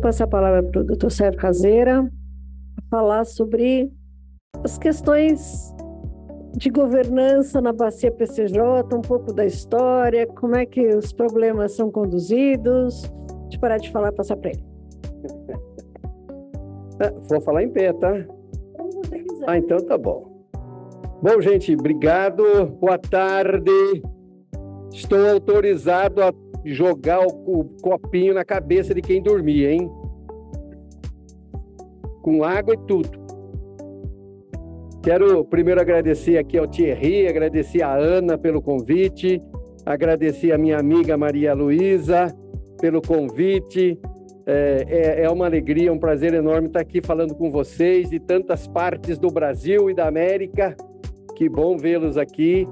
passar a palavra para o Dr. Sérgio Caseira, falar sobre as questões de governança na Bacia PCJ, um pouco da história, como é que os problemas são conduzidos. Deixa eu parar de falar e passar para ele. Vou falar em pé, tá? Como você quiser. Então tá bom. Bom, gente, obrigado. Boa tarde. Estou autorizado a jogar o copinho na cabeça de quem dormir, hein? Com água e tudo. Quero primeiro agradecer aqui ao Thierry, agradecer a Ana pelo convite, agradecer a minha amiga Maria Luísa pelo convite. É uma alegria, um prazer enorme estar aqui falando com vocês de tantas partes do Brasil e da América. Que bom vê-los aqui.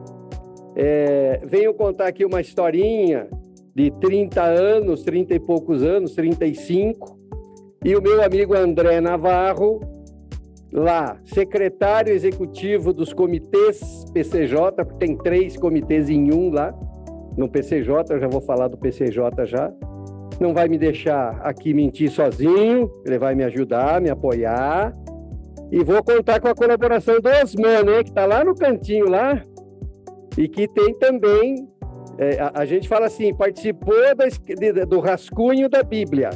Venho contar aqui uma historinha de 30 anos, 30 e poucos anos, 35, e o meu amigo André Navarro, lá, secretário executivo dos comitês PCJ, porque tem 3 comitês em um lá, no PCJ, eu já vou falar do PCJ já, não vai me deixar aqui mentir sozinho, ele vai me ajudar, me apoiar, e vou contar com a colaboração do Osman, né, que está lá no cantinho lá, e que tem também, a gente fala assim, participou do rascunho da Bíblia.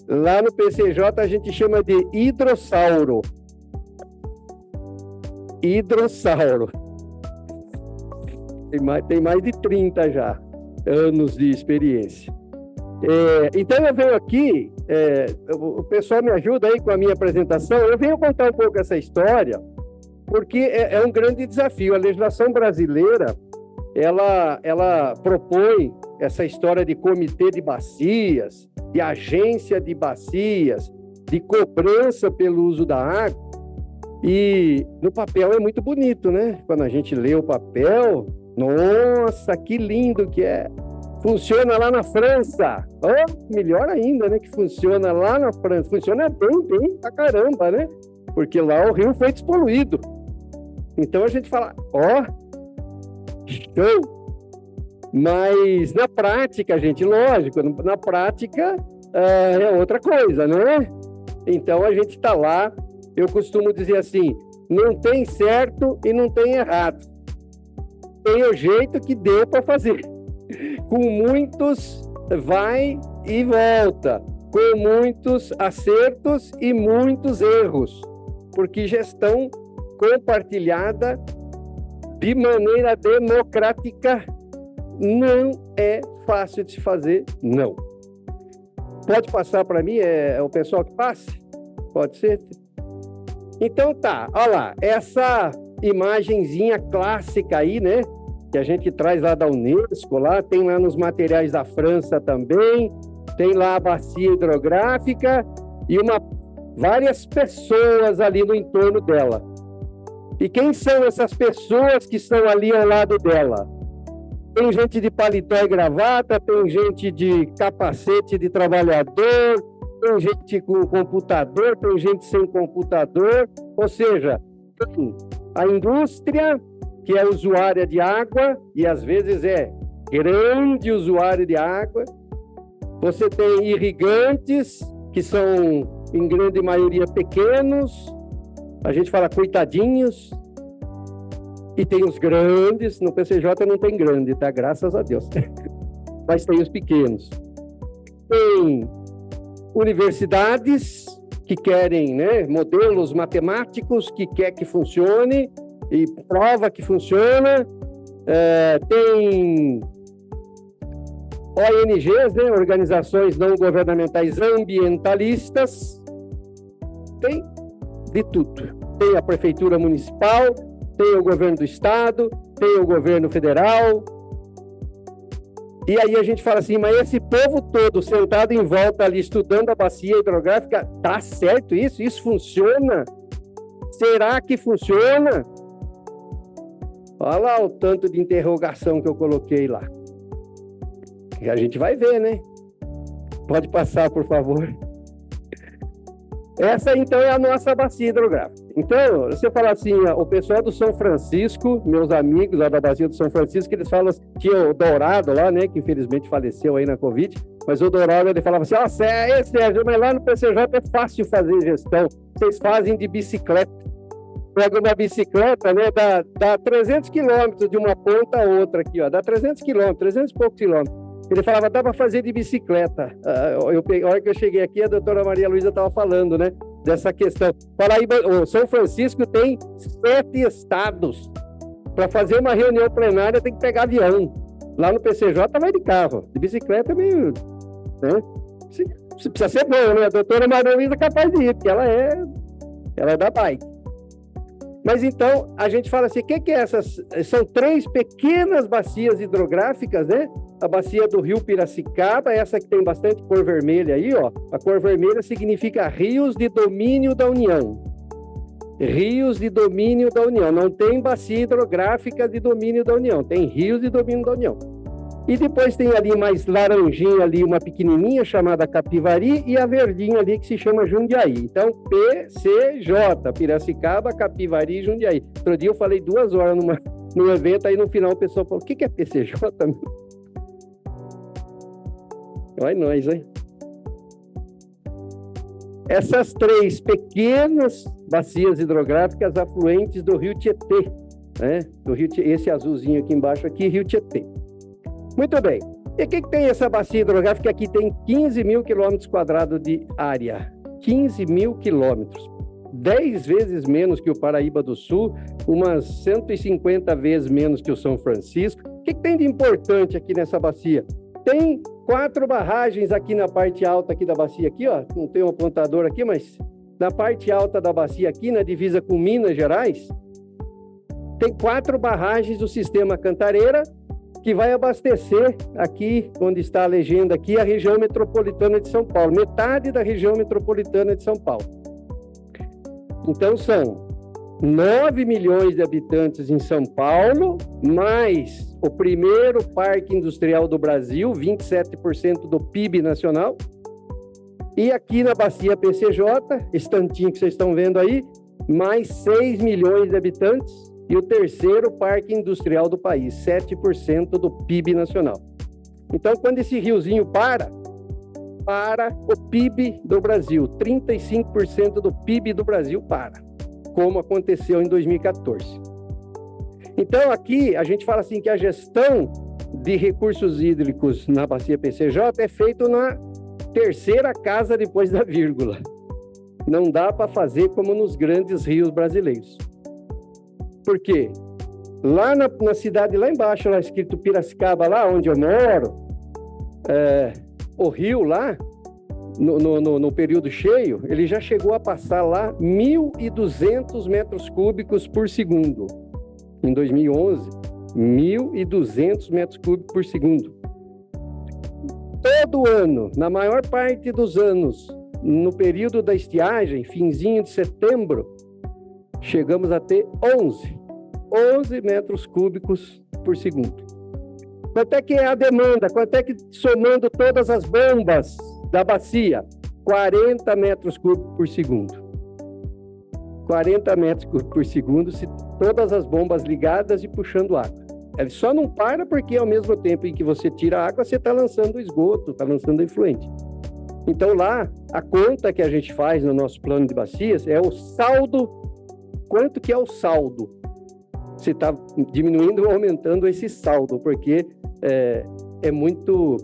Lá no PCJ a gente chama de hidrossauro. Hidrossauro. Tem mais de 30 já anos de experiência. Então eu venho aqui, o pessoal me ajuda aí com a minha apresentação, eu venho contar um pouco essa história, porque é um grande desafio. A legislação brasileira, ela propõe essa história de comitê de bacias, de agência de bacias, de cobrança pelo uso da água, e no papel é muito bonito, né? Quando a gente lê o papel, nossa, que lindo que é! Funciona lá na França, melhor ainda, né? Que funciona lá na França, funciona bem pra caramba, né? Porque lá o rio foi despoluído. Então a gente fala, show! Mas na prática, gente, lógico, na prática é outra coisa, né? Então a gente está lá, eu costumo dizer assim, não tem certo e não tem errado. Tem o jeito que deu para fazer. Com muitos vai e volta, com muitos acertos e muitos erros, porque gestão compartilhada de maneira democrática não é fácil de se fazer, não. Pode passar para mim? É o pessoal que passe? Pode ser? Então tá, olha lá, essa imagenzinha clássica aí, né? Que a gente traz lá da Unesco, lá, tem lá nos materiais da França também, tem lá a bacia hidrográfica e várias pessoas ali no entorno dela. E quem são essas pessoas que estão ali ao lado dela? Tem gente de paletó e gravata, tem gente de capacete de trabalhador, tem gente com computador, tem gente sem computador, ou seja, tem a indústria, que é usuária de água, e às vezes é grande usuário de água, você tem irrigantes, que são, em grande maioria, pequenos, a gente fala coitadinhos, e tem os grandes, no PCJ não tem grande, tá? Graças a Deus. Mas tem os pequenos. Tem universidades que querem, né, modelos matemáticos que quer que funcione e prova que funciona. Tem ONGs, né, organizações não governamentais ambientalistas. Tem de tudo. Tem a prefeitura municipal, tem o governo do estado, tem o governo federal. E aí a gente fala assim, mas esse povo todo sentado em volta ali estudando a bacia hidrográfica, tá certo isso? Isso funciona? Será que funciona? Olha lá o tanto de interrogação que eu coloquei lá. E a gente vai ver, né? Pode passar, por favor. Essa, então, é a nossa bacia hidrográfica. Então, você fala assim, o pessoal do São Francisco, meus amigos lá da bacia do São Francisco, eles falam, tinha o Dourado lá, né, que infelizmente faleceu aí na Covid, Mas o Doraldo, ele falava assim, Sérgio, mas lá no PCJ é fácil fazer gestão, vocês fazem de bicicleta. Pega uma bicicleta, né, dá 300 quilômetros de uma ponta a outra aqui, ó, dá 300 quilômetros, 300 e poucos quilômetros. Ele falava, dá para fazer de bicicleta. A hora que eu cheguei aqui, a doutora Maria Luísa estava falando, né, dessa questão. Paraíba, o São Francisco tem 7 estados. Para fazer uma reunião plenária tem que pegar avião. Lá no PCJ vai de carro. De bicicleta é meio... Né? Precisa ser bom, né? A doutora Maria Luísa é capaz de ir, porque ela é da bike. Mas então, a gente fala assim, o que é essas? São 3 pequenas bacias hidrográficas, né? A bacia do rio Piracicaba, essa que tem bastante cor vermelha aí, ó. A cor vermelha significa rios de domínio da União. Rios de domínio da União. Não tem bacia hidrográfica de domínio da União, tem rios de domínio da União. E depois tem ali mais laranjinha ali, uma pequenininha chamada Capivari e a verdinha ali que se chama Jundiaí. Então, PCJ, Piracicaba, Capivari e Jundiaí. Outro dia eu falei 2 horas num evento, aí no final o pessoal falou, o que é PCJ? Olha nós, hein? Essas 3 pequenas bacias hidrográficas afluentes do Rio Tietê, né? Esse azulzinho aqui embaixo aqui, Rio Tietê. Muito bem. E o que tem essa bacia hidrográfica? Aqui tem 15 mil quilômetros quadrados de área. 15 mil quilômetros. 10 vezes menos que o Paraíba do Sul, umas 150 vezes menos que o São Francisco. O que tem de importante aqui nessa bacia? Tem 4 barragens aqui na parte alta aqui da bacia, aqui, ó. Não tem um apontador aqui, mas na parte alta da bacia aqui, na divisa com Minas Gerais, tem 4 barragens do sistema Cantareira, que vai abastecer aqui, onde está a legenda aqui, a região metropolitana de São Paulo, metade da região metropolitana de São Paulo. Então, são 9 milhões de habitantes em São Paulo, mais o primeiro parque industrial do Brasil, 27% do PIB nacional, e aqui na bacia PCJ, esse tantinho que vocês estão vendo aí, mais 6 milhões de habitantes, e o terceiro parque industrial do país, 7% do PIB nacional. Então, quando esse riozinho para o PIB do Brasil, 35% do PIB do Brasil para, como aconteceu em 2014. Então, aqui, a gente fala assim que a gestão de recursos hídricos na bacia PCJ é feita na terceira casa depois da vírgula. Não dá para fazer como nos grandes rios brasileiros. Por quê? Lá na cidade, lá embaixo, lá escrito Piracicaba, lá onde eu moro, o rio lá, no período cheio, ele já chegou a passar lá 1.200 metros cúbicos por segundo. Em 2011, 1.200 metros cúbicos por segundo. Todo ano, na maior parte dos anos, no período da estiagem, finzinho de setembro, chegamos a ter 11 metros cúbicos por segundo. Quanto é que é a demanda? Quanto é que, somando todas as bombas da bacia? 40 metros cúbicos por segundo. 40 metros cúbicos por segundo, se todas as bombas ligadas e puxando água. Ele só não para porque, ao mesmo tempo em que você tira a água, você está lançando o esgoto, está lançando o efluente. Então, lá, a conta que a gente faz no nosso plano de bacias é o saldo. Quanto que é o saldo? Você está diminuindo ou aumentando esse saldo, porque é muito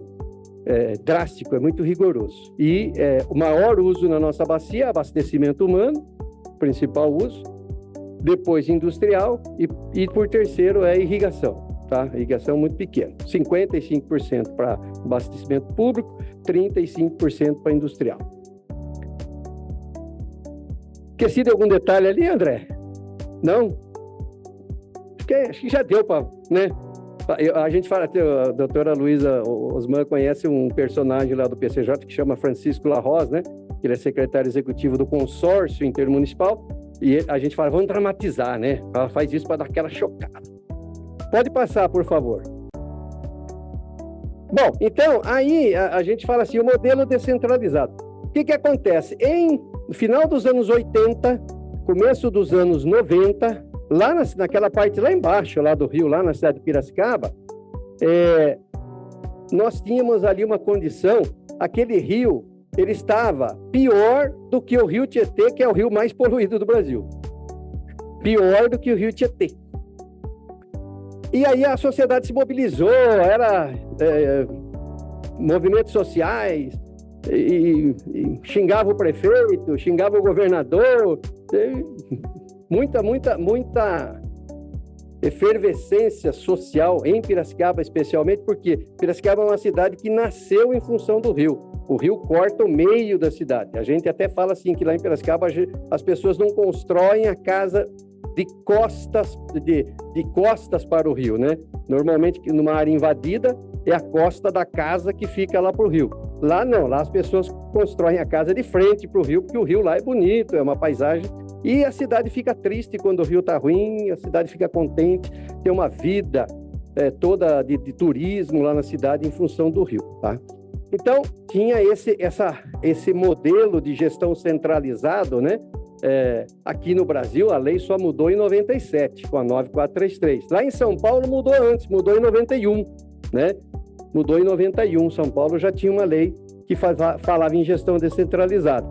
drástico, é muito rigoroso. E o maior uso na nossa bacia é abastecimento humano, principal uso, depois industrial e por terceiro é irrigação, tá? Irrigação muito pequena, 55% para abastecimento público, 35% para industrial. Esqueci de algum detalhe ali, André? Não? Acho que já deu para, né? A gente fala, a doutora Luísa Osman conhece um personagem lá do PCJ que chama Francisco Larroz, né? Ele é secretário executivo do consórcio intermunicipal, e a gente fala, vamos dramatizar, né? Ela faz isso para dar aquela chocada. Pode passar, por favor. Bom, então, aí a gente fala assim, o modelo descentralizado. O que acontece? No final dos anos 80, começo dos anos 90, lá naquela parte lá embaixo, lá do rio, lá na cidade de Piracicaba, nós tínhamos ali uma condição, aquele rio, ele estava pior do que o rio Tietê, que é o rio mais poluído do Brasil. Pior do que o rio Tietê. E aí a sociedade se mobilizou, era movimentos sociais, e xingava o prefeito, xingava o governador, muita efervescência social em Piracicaba, especialmente porque Piracicaba é uma cidade que nasceu em função do rio. O rio corta o meio da cidade. A gente até fala assim que lá em Piracicaba as pessoas não constroem a casa de costas para o rio, né? Normalmente, numa área invadida, é a costa da casa que fica lá para o rio. Lá não, lá as pessoas constroem a casa de frente para o rio, porque o rio lá é bonito, é uma paisagem, e a cidade fica triste quando o rio está ruim, a cidade fica contente, tem uma vida toda de turismo lá na cidade em função do rio, tá? Então, tinha esse modelo de gestão centralizado, né? Aqui no Brasil, a lei só mudou em 97, com a 9433. Lá em São Paulo mudou antes, mudou em 91, né? Mudou em 91. São Paulo já tinha uma lei que falava em gestão descentralizada.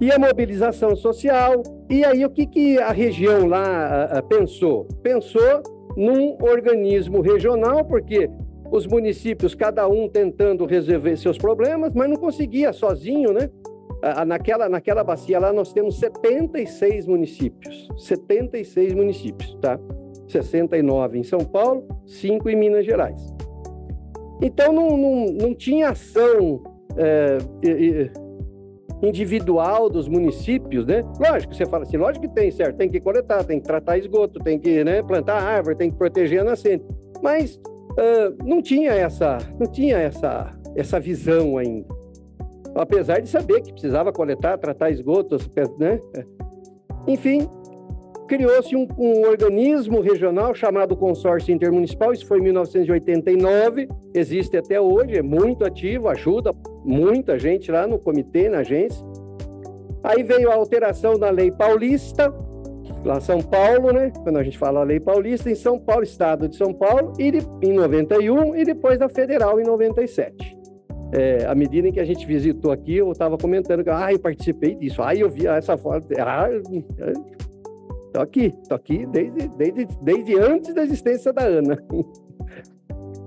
E a mobilização social, e aí o que a região lá pensou? Pensou num organismo regional, porque os municípios, cada um tentando resolver seus problemas, mas não conseguia sozinho, né? Naquela bacia lá nós temos 76 municípios, tá? 69 em São Paulo, 5 em Minas Gerais. Então não tinha ação individual dos municípios, né? Lógico, você fala assim, lógico que tem, certo? Tem que coletar, tem que tratar esgoto, tem que, né, plantar árvore, tem que proteger a nascente. Mas não tinha essa visão ainda. Apesar de saber que precisava coletar, tratar esgotos, né? Enfim, criou-se um organismo regional chamado Consórcio Intermunicipal, isso foi em 1989, existe até hoje, é muito ativo, ajuda muita gente lá no comitê, na agência. Aí veio a alteração da Lei Paulista, lá em São Paulo, né? Quando a gente fala Lei Paulista, em São Paulo, Estado de São Paulo, em 91, e depois da Federal em 97. À medida em que a gente visitou aqui, eu estava comentando que eu participei disso, eu vi essa foto, tô aqui desde antes da existência da Ana,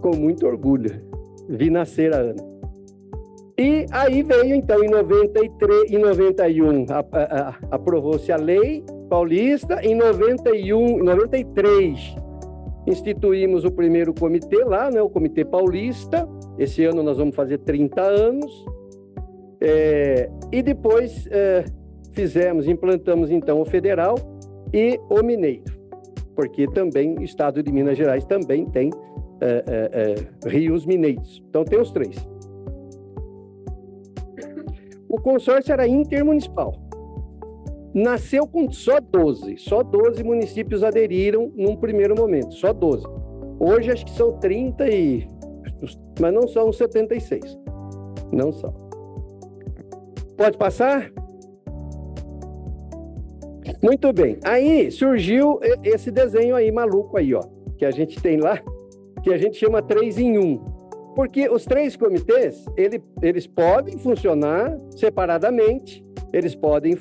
com muito orgulho, vi nascer a Ana. E aí veio então em 93, em 91 aprovou-se a Lei Paulista, em 93 instituímos o primeiro comitê lá, né, o Comitê Paulista. Esse ano nós vamos fazer 30 anos. E depois implantamos então o federal e o mineiro, porque também o estado de Minas Gerais também tem rios mineiros. Então tem os três. O consórcio era intermunicipal. Nasceu com só 12 municípios aderiram num primeiro momento, só 12. Hoje acho que são 30 mas não são 76. Não são. Pode passar? Muito bem. Aí surgiu esse desenho aí maluco aí, ó, que a gente tem lá, que a gente chama 3 em 1. Porque os 3 comitês, eles podem funcionar separadamente, eles podem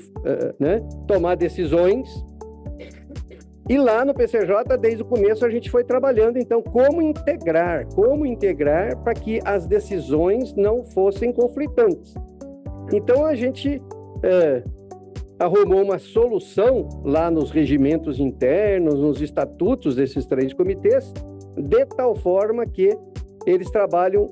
tomar decisões. E lá no PCJ, desde o começo, a gente foi trabalhando, então, como integrar para que as decisões não fossem conflitantes. Então, a gente arrumou uma solução lá nos regimentos internos, nos estatutos desses 3 comitês, de tal forma que eles trabalham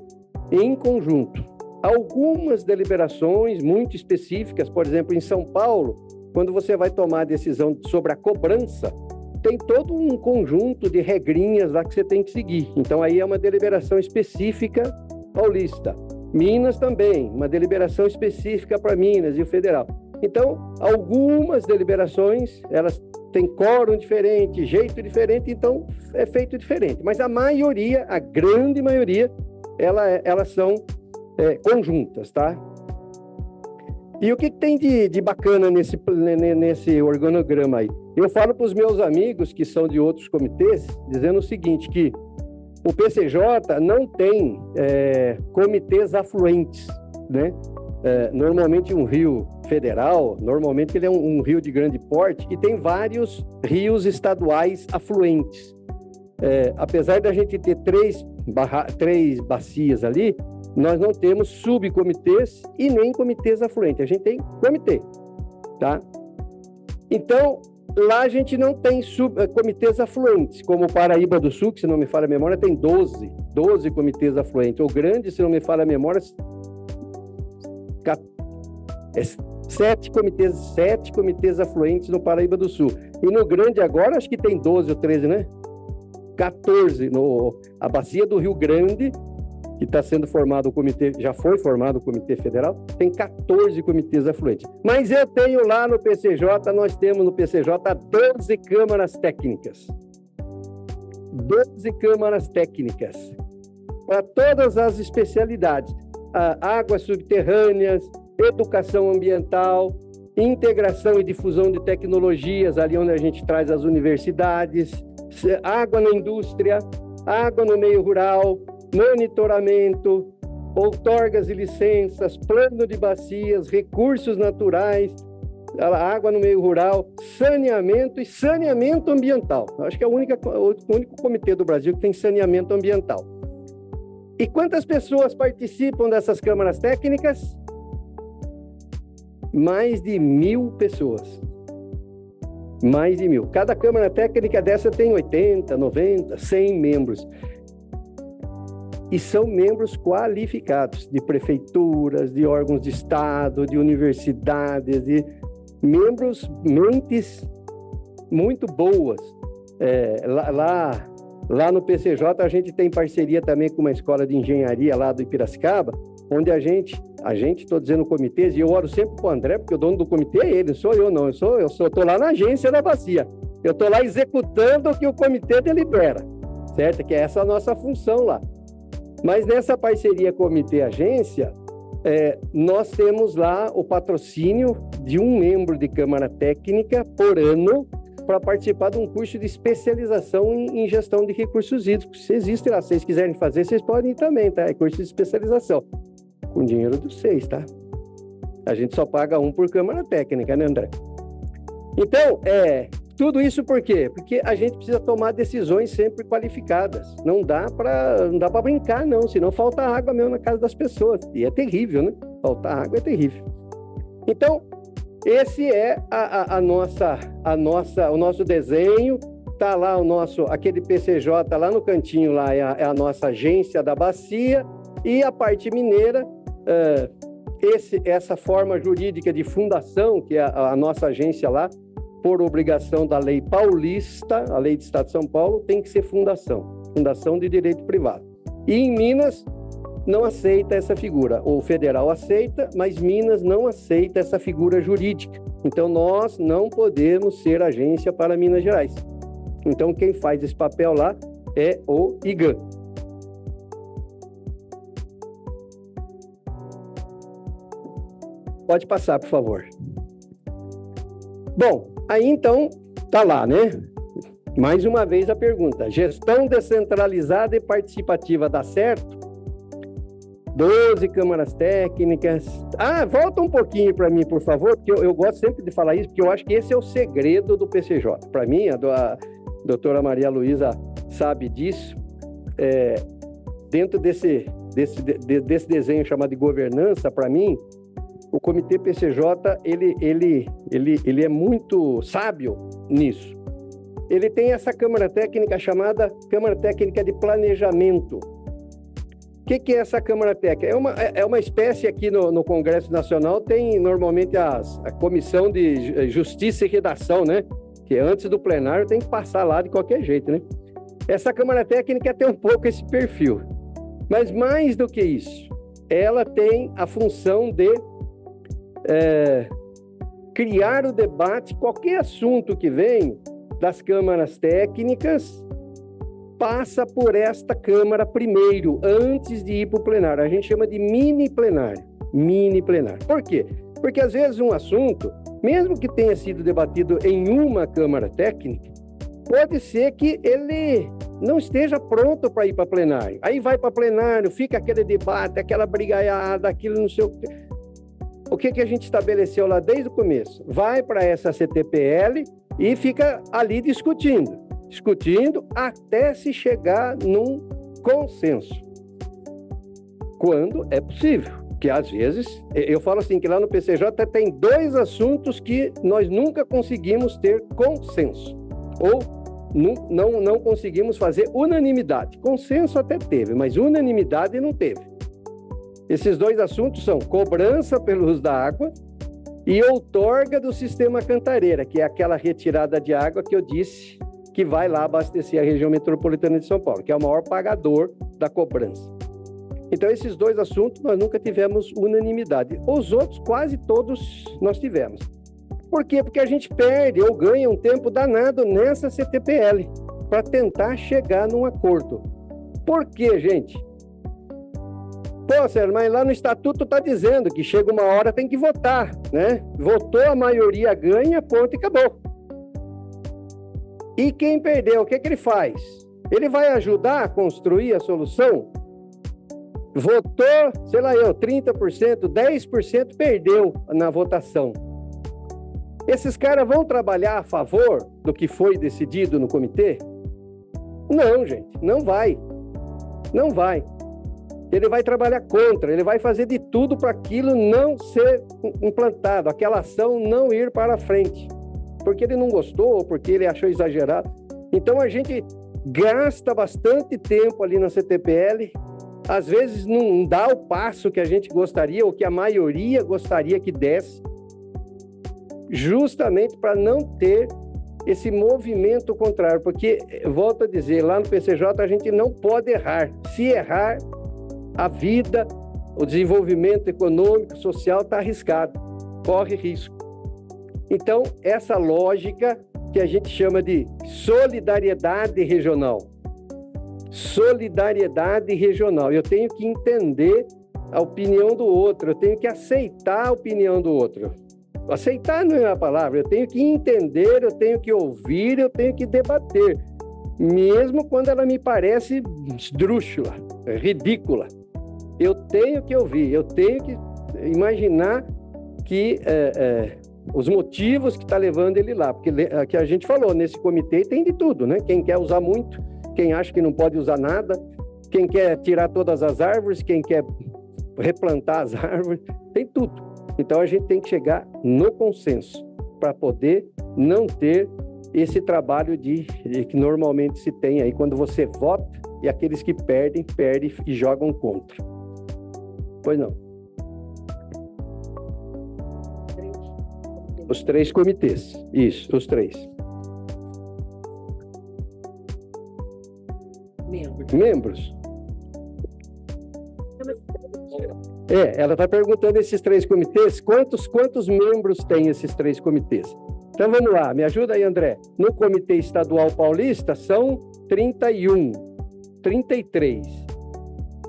em conjunto. Algumas deliberações muito específicas, por exemplo, em São Paulo, quando você vai tomar a decisão sobre a cobrança, tem todo um conjunto de regrinhas lá que você tem que seguir. Então, aí é uma deliberação específica paulista. Minas também, uma deliberação específica para Minas e o federal. Então, algumas deliberações, elas têm quórum diferente, jeito diferente, então é feito diferente. Mas a maioria, a grande maioria, elas são conjuntas, tá? E o que tem de bacana nesse organograma aí? Eu falo para os meus amigos que são de outros comitês, dizendo o seguinte, que O PCJ não tem comitês afluentes, né? Normalmente um rio federal, normalmente ele é um rio de grande porte e tem vários rios estaduais afluentes. Apesar da gente ter três bacias ali, nós não temos subcomitês e nem comitês afluentes, a gente tem comitê, tá? Então, lá a gente não tem comitês afluentes, como o Paraíba do Sul, que se não me falha a memória, tem 12 comitês afluentes. O Grande, se não me falha a memória, 7 comitês afluentes no Paraíba do Sul. E no Grande agora, acho que tem 12 ou 13, né? 14. A bacia do Rio Grande, que está sendo formado o comitê, já foi formado o Comitê Federal, tem 14 comitês afluentes. Mas eu tenho lá no PCJ, nós temos no PCJ 12 câmaras técnicas. 12 câmaras técnicas para todas as especialidades. Águas subterrâneas, educação ambiental, integração e difusão de tecnologias, ali onde a gente traz as universidades, água na indústria, água no meio rural, monitoramento, outorgas e licenças, plano de bacias, recursos naturais, água no meio rural, saneamento e saneamento ambiental. Acho que é o único comitê do Brasil que tem saneamento ambiental. E quantas pessoas participam dessas câmaras técnicas? Mais de 1.000 pessoas. Mais de 1.000. Cada câmara técnica dessa tem 80, 90, 100 membros. E são membros qualificados de prefeituras, de órgãos de Estado, de universidades, de mentes muito boas. Lá no PCJ a gente tem parceria também com uma escola de engenharia lá do Piracicaba, onde a gente, estou dizendo comitês, e eu oro sempre para o André, porque o dono do comitê é ele, não sou eu não, eu estou lá na agência da bacia, eu estou lá executando o que o comitê delibera, certo? Que é essa a nossa função lá. Mas nessa parceria comitê-agência, nós temos lá o patrocínio de um membro de Câmara Técnica por ano para participar de um curso de especialização em gestão de recursos hídricos. Se existe lá, se vocês quiserem fazer, vocês podem ir também, tá? É curso de especialização, com dinheiro dos 6, tá? A gente só paga um por Câmara Técnica, né, André? Então, tudo isso por quê? Porque a gente precisa tomar decisões sempre qualificadas. Não dá para brincar, não, senão falta água mesmo na casa das pessoas. E é terrível, né? Faltar água é terrível. Então, esse é o nosso desenho. Tá lá aquele PCJ lá no cantinho, lá é a nossa agência da bacia, e a parte mineira, essa forma jurídica de fundação, que é a nossa agência lá, por obrigação da lei paulista, a lei do Estado de São Paulo, tem que ser fundação de direito privado. E em Minas não aceita essa figura. O federal aceita, mas Minas não aceita essa figura jurídica. Então nós não podemos ser agência para Minas Gerais. Então quem faz esse papel lá é o IGAN. Pode passar, por favor. Bom, aí então tá lá, né? Mais uma vez a pergunta: gestão descentralizada e participativa dá certo? 12 câmaras técnicas. Volta um pouquinho para mim, por favor, porque eu gosto sempre de falar isso, porque eu acho que esse é o segredo do PCJ. Para mim, a doutora Maria Luísa sabe disso. Dentro desse desenho chamado de governança, para mim, o Comitê PCJ, ele é muito sábio nisso. Ele tem essa câmara técnica chamada Câmara Técnica de Planejamento. O que é essa Câmara Técnica? É uma espécie aqui no Congresso Nacional, tem normalmente a Comissão de Justiça e Redação, né? Que antes do plenário tem que passar lá de qualquer jeito, né? Essa Câmara Técnica tem um pouco esse perfil. Mas mais do que isso, ela tem a função de criar o debate, qualquer assunto que vem das câmaras técnicas passa por esta Câmara primeiro, antes de ir para o plenário. A gente chama de mini plenário. Por quê? Porque às vezes um assunto, mesmo que tenha sido debatido em uma Câmara técnica, pode ser que ele não esteja pronto para ir para plenário. Aí vai para plenário, fica aquele debate, aquela brigaiada, aquilo não sei o quê. O que a gente estabeleceu lá desde o começo? Vai para essa CTPL e fica ali discutindo até se chegar num consenso. Quando é possível. Que às vezes, eu falo assim, que lá no PCJ tem 2 assuntos que nós nunca conseguimos ter consenso. Ou não conseguimos fazer unanimidade. Consenso até teve, mas unanimidade não teve. Esses 2 assuntos são cobrança pelo uso da água e outorga do sistema Cantareira, que é aquela retirada de água que eu disse que vai lá abastecer a região metropolitana de São Paulo, que é o maior pagador da cobrança. Então, esses 2 assuntos nós nunca tivemos unanimidade. Os outros, quase todos, nós tivemos. Por quê? Porque a gente perde ou ganha um tempo danado nessa CTPL para tentar chegar num acordo. Por quê, gente? Pô, Sérgio, mas lá no estatuto está dizendo que chega uma hora tem que votar, né? Votou, a maioria ganha, ponto e acabou. E quem perdeu, o que ele faz? Ele vai ajudar a construir a solução? Votou, sei lá 30%, 10% perdeu na votação. Esses caras vão trabalhar a favor do que foi decidido no comitê? Não, gente, não vai. Não vai. Ele vai trabalhar contra, ele vai fazer de tudo para aquilo não ser implantado, aquela ação não ir para frente, porque ele não gostou, ou porque ele achou exagerado. Então a gente gasta bastante tempo ali na CTPL, às vezes não dá o passo que a gente gostaria, ou que a maioria gostaria que desse, justamente para não ter esse movimento contrário, porque, volto a dizer, lá no PCJ a gente não pode errar. Se errar, a vida, o desenvolvimento econômico, social está arriscado, corre risco. Então, essa lógica que a gente chama de solidariedade regional. Solidariedade regional. Eu tenho que entender a opinião do outro, eu tenho que aceitar a opinião do outro. Aceitar não é a palavra, eu tenho que entender, eu tenho que ouvir, eu tenho que debater, mesmo quando ela me parece esdrúxula, ridícula. Eu tenho que ouvir, eu tenho que imaginar que os motivos que está levando ele lá, porque que a gente falou, nesse comitê tem de tudo, né? Quem quer usar muito, quem acha que não pode usar nada, quem quer tirar todas as árvores, quem quer replantar as árvores, tem tudo. Então a gente tem que chegar no consenso para poder não ter esse trabalho que normalmente se tem aí quando você vota e aqueles que perdem e jogam contra. Pois não. Os 3 comitês. Isso, os 3. Membros. Ela está perguntando esses 3 comitês, quantos membros tem esses 3 comitês? Então vamos lá, me ajuda aí, André. No Comitê Estadual Paulista são 31, 33,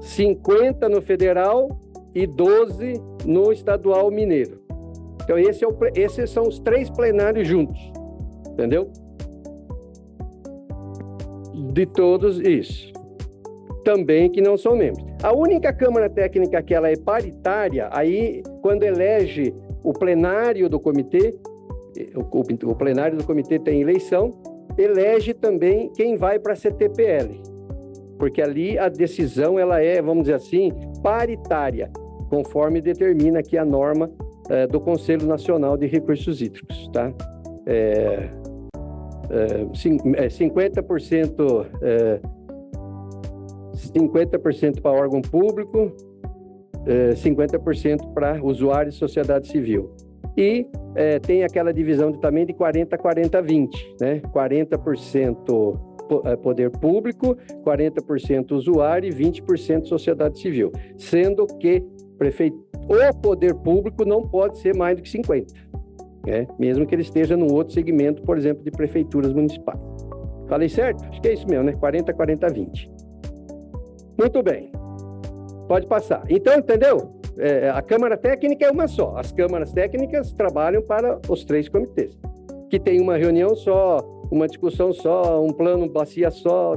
50 no Federal e 12 no Estadual Mineiro. Então esses são os 3 plenários juntos, entendeu? De todos, isso. Também que não são membros. A única Câmara Técnica que ela é paritária, aí quando elege o plenário do comitê, o plenário do comitê tem eleição, elege também quem vai para a CTPL, porque ali a decisão ela é, vamos dizer assim, paritária, conforme determina aqui a norma do Conselho Nacional de Recursos Hídricos, tá? 50% para órgão público, 50% para usuário e sociedade civil. E tem aquela divisão também de 40-40-20, né? 40% poder público, 40% usuário e 20% sociedade civil. Sendo que o poder público não pode ser mais do que 50%, né? Mesmo que ele esteja num outro segmento, por exemplo, de prefeituras municipais. Falei certo? Acho que é isso mesmo, né? 40-40-20. Muito bem, pode passar. Então, entendeu? A Câmara Técnica é uma só. As câmaras técnicas trabalham para os 3 comitês, que tem uma reunião só uma discussão só, um plano bacia só.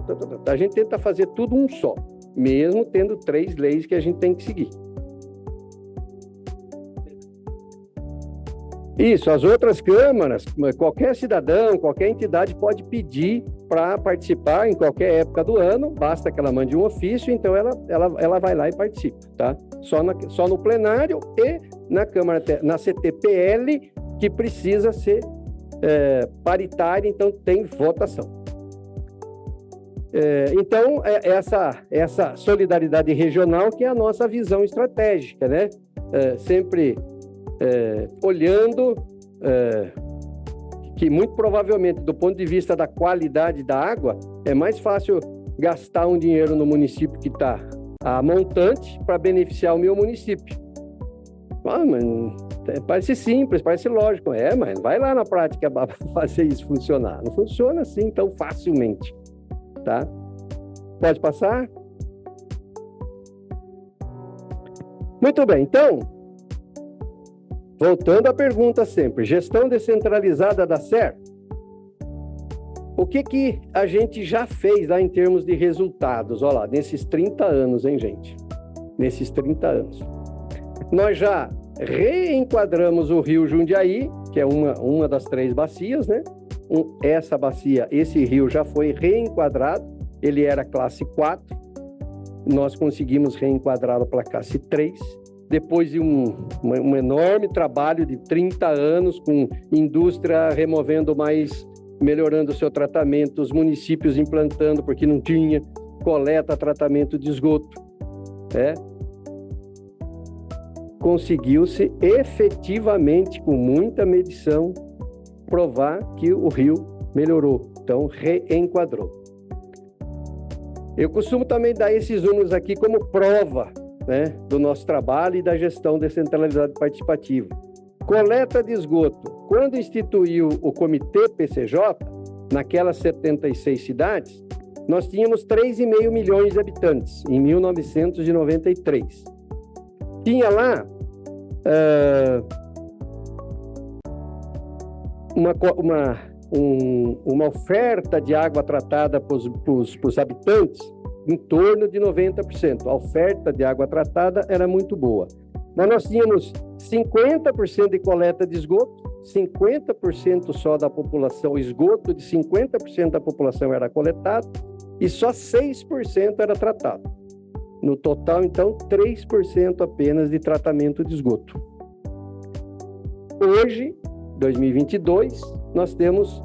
A gente tenta fazer tudo um só, mesmo tendo 3 leis que a gente tem que seguir. Isso, as outras câmaras, qualquer cidadão, qualquer entidade pode pedir para participar em qualquer época do ano, basta que ela mande um ofício, então ela vai lá e participa, tá? Só no plenário e na Câmara, na CTPL, que precisa ser paritária, então tem votação. Então, essa solidariedade regional que é a nossa visão estratégica, né? Sempre olhando que muito provavelmente, do ponto de vista da qualidade da água, é mais fácil gastar um dinheiro no município que está a montante para beneficiar o meu município. Mas parece simples, parece lógico. Mas vai lá na prática fazer isso funcionar. Não funciona assim tão facilmente, tá? Pode passar? Muito bem, então, voltando à pergunta sempre, gestão descentralizada dá certo? O que a gente já fez lá em termos de resultados? Olha lá, nesses 30 anos, hein, gente? Nesses 30 anos. Nós já reenquadramos o Rio Jundiaí, que é uma das 3 bacias, né? Essa bacia, esse rio já foi reenquadrado, ele era classe 4, nós conseguimos reenquadrá-lo para classe 3, depois de um enorme trabalho de 30 anos, com indústria removendo mais, melhorando o seu tratamento, os municípios implantando, porque não tinha coleta, tratamento de esgoto. Conseguiu-se efetivamente, com muita medição, provar que o rio melhorou, então reenquadrou. Eu costumo também dar esses números aqui como prova, né, do nosso trabalho e da gestão descentralizada participativa. Coleta de esgoto. Quando instituiu o Comitê PCJ, naquelas 76 cidades, nós tínhamos 3,5 milhões de habitantes, em 1993. Tinha lá uma oferta de água tratada para os habitantes em torno de 90%. A oferta de água tratada era muito boa. Mas nós tínhamos 50% de coleta de esgoto, 50% só da população, o esgoto de 50% da população era coletado e só 6% era tratado. No total, então, 3% apenas de tratamento de esgoto. Hoje, 2022, nós temos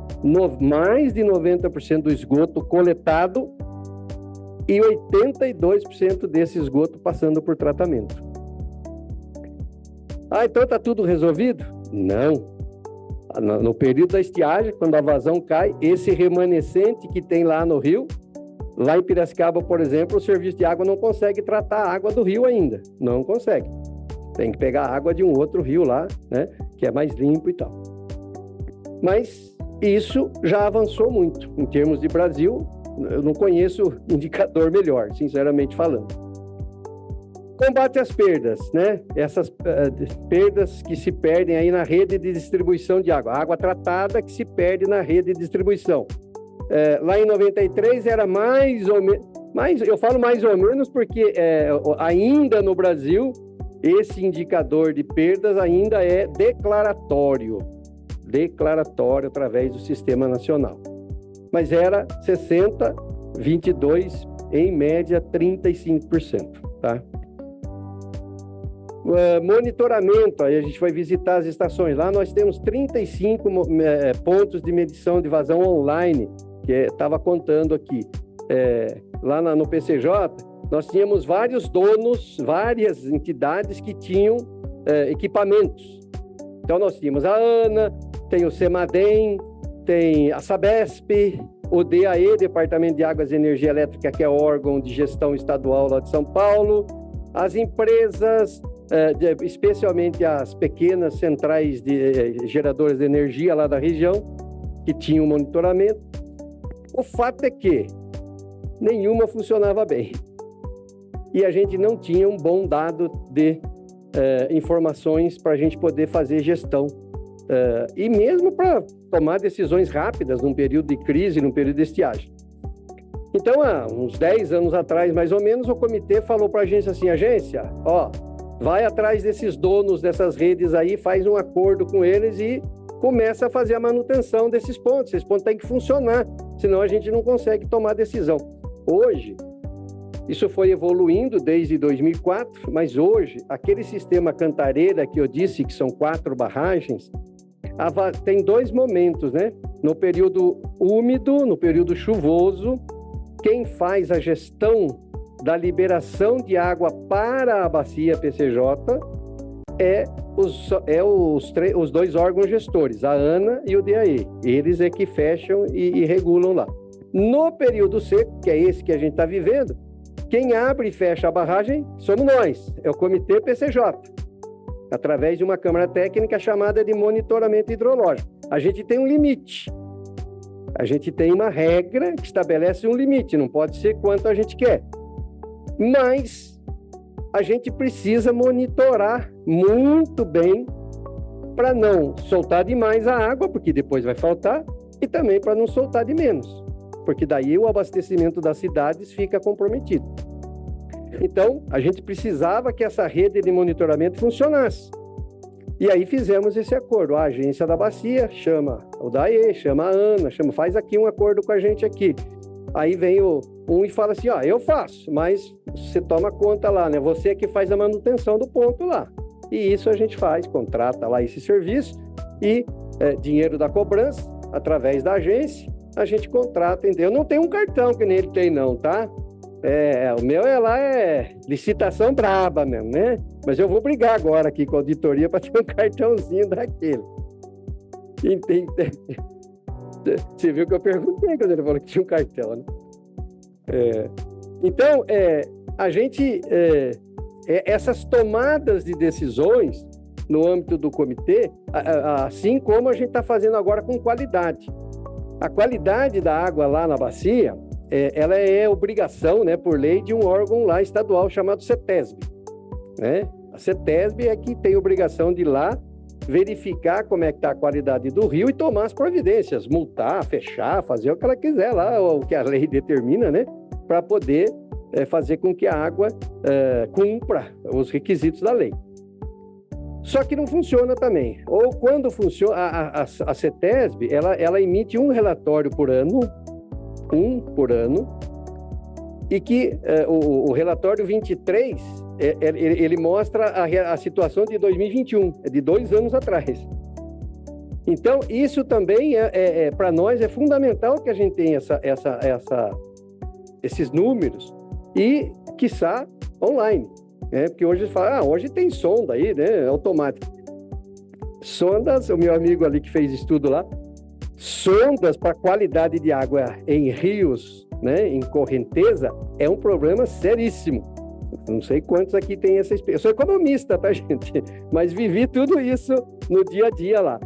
mais de 90% do esgoto coletado e 82% desse esgoto passando por tratamento. Então está tudo resolvido? Não. No período da estiagem, quando a vazão cai, esse remanescente que tem lá no rio, lá em Piracicaba, por exemplo, o serviço de água não consegue tratar a água do rio ainda. Não consegue. Tem que pegar a água de um outro rio lá, né, que é mais limpo e tal. Mas isso já avançou muito. Em termos de Brasil, eu não conheço indicador melhor, sinceramente falando. Combate às perdas, né? Essas perdas que se perdem aí na rede de distribuição de água. A água tratada que se perde na rede de distribuição. Lá em 93 era mais ou menos... Eu falo mais ou menos porque ainda no Brasil, esse indicador de perdas ainda é declaratório através do Sistema Nacional. Mas era 60, 22, em média 35%, tá? Monitoramento, aí a gente foi visitar as estações. Lá nós temos 35 pontos de medição de vazão online, que estava contando aqui. Lá no PCJ, nós tínhamos vários donos, várias entidades que tinham equipamentos. Então nós tínhamos a ANA, tem o CEMADEM, tem a SABESP, o DAE, Departamento de Águas e Energia Elétrica, que é órgão de gestão estadual lá de São Paulo, as empresas, especialmente as pequenas centrais de geradoras de energia lá da região, que tinham monitoramento. O fato é que nenhuma funcionava bem. E a gente não tinha um bom dado de informações para a gente poder fazer gestão e mesmo para tomar decisões rápidas num período de crise, num período de estiagem. Então, há uns 10 anos atrás, mais ou menos, o comitê falou para a agência assim, agência, vai atrás desses donos dessas redes aí, faz um acordo com eles e começa a fazer a manutenção desses pontos. Esses pontos têm que funcionar, senão a gente não consegue tomar decisão. Hoje, isso foi evoluindo desde 2004, mas hoje, aquele sistema Cantareira que eu disse que são 4 barragens, tem 2 momentos, né? No período úmido, no período chuvoso, quem faz a gestão da liberação de água para a bacia PCJ os 2 órgãos gestores, a ANA e o DAE. Eles é que fecham e regulam lá. No período seco, que é esse que a gente está vivendo, quem abre e fecha a barragem somos nós, é o Comitê PCJ, através de uma câmara técnica chamada de monitoramento hidrológico. A gente tem um limite. A gente tem uma regra que estabelece um limite, não pode ser quanto a gente quer. Mas a gente precisa monitorar muito bem para não soltar demais a água, porque depois vai faltar, e também para não soltar de menos, porque daí o abastecimento das cidades fica comprometido. Então, a gente precisava que essa rede de monitoramento funcionasse. E aí fizemos esse acordo. A agência da bacia chama o DAE, chama a ANA, faz aqui um acordo com a gente aqui. Aí vem um e fala assim, eu faço, mas você toma conta lá, né? Você é que faz a manutenção do ponto lá. E isso a gente faz, contrata lá esse serviço e dinheiro da cobrança, através da agência, a gente contrata, entendeu? Eu não tenho um cartão que nem ele tem não, tá? O meu é licitação braba mesmo, né? Mas eu vou brigar agora aqui com a auditoria para ter um cartãozinho daquele. Entende? Você viu que eu perguntei quando ele falou que tinha um cartão, né? Então, a gente... essas tomadas de decisões no âmbito do comitê, assim como a gente está fazendo agora com qualidade. A qualidade da água lá na bacia, ela é obrigação, né, por lei, de um órgão lá estadual chamado CETESB, né? A CETESB é que tem obrigação de ir lá verificar como é que está a qualidade do rio e tomar as providências, multar, fechar, fazer o que ela quiser lá, o que a lei determina, né, para poder fazer com que a água cumpra os requisitos da lei. Só que não funciona também. Ou quando funciona, a CETESB, ela emite um relatório por ano, e que o relatório 23, ele mostra a situação de 2021, de 2 anos atrás. Então, isso também para nós é fundamental que a gente tenha esses números e, quiçá, online. Né? Porque hoje fala, hoje tem sonda aí, né? Automática. Sondas, o meu amigo ali que fez estudo lá, sondas para qualidade de água em rios, né, em correnteza, é um problema seríssimo. Não sei quantos aqui têm essa experiência. Eu sou economista, tá, gente? Mas vivi tudo isso no dia a dia lá.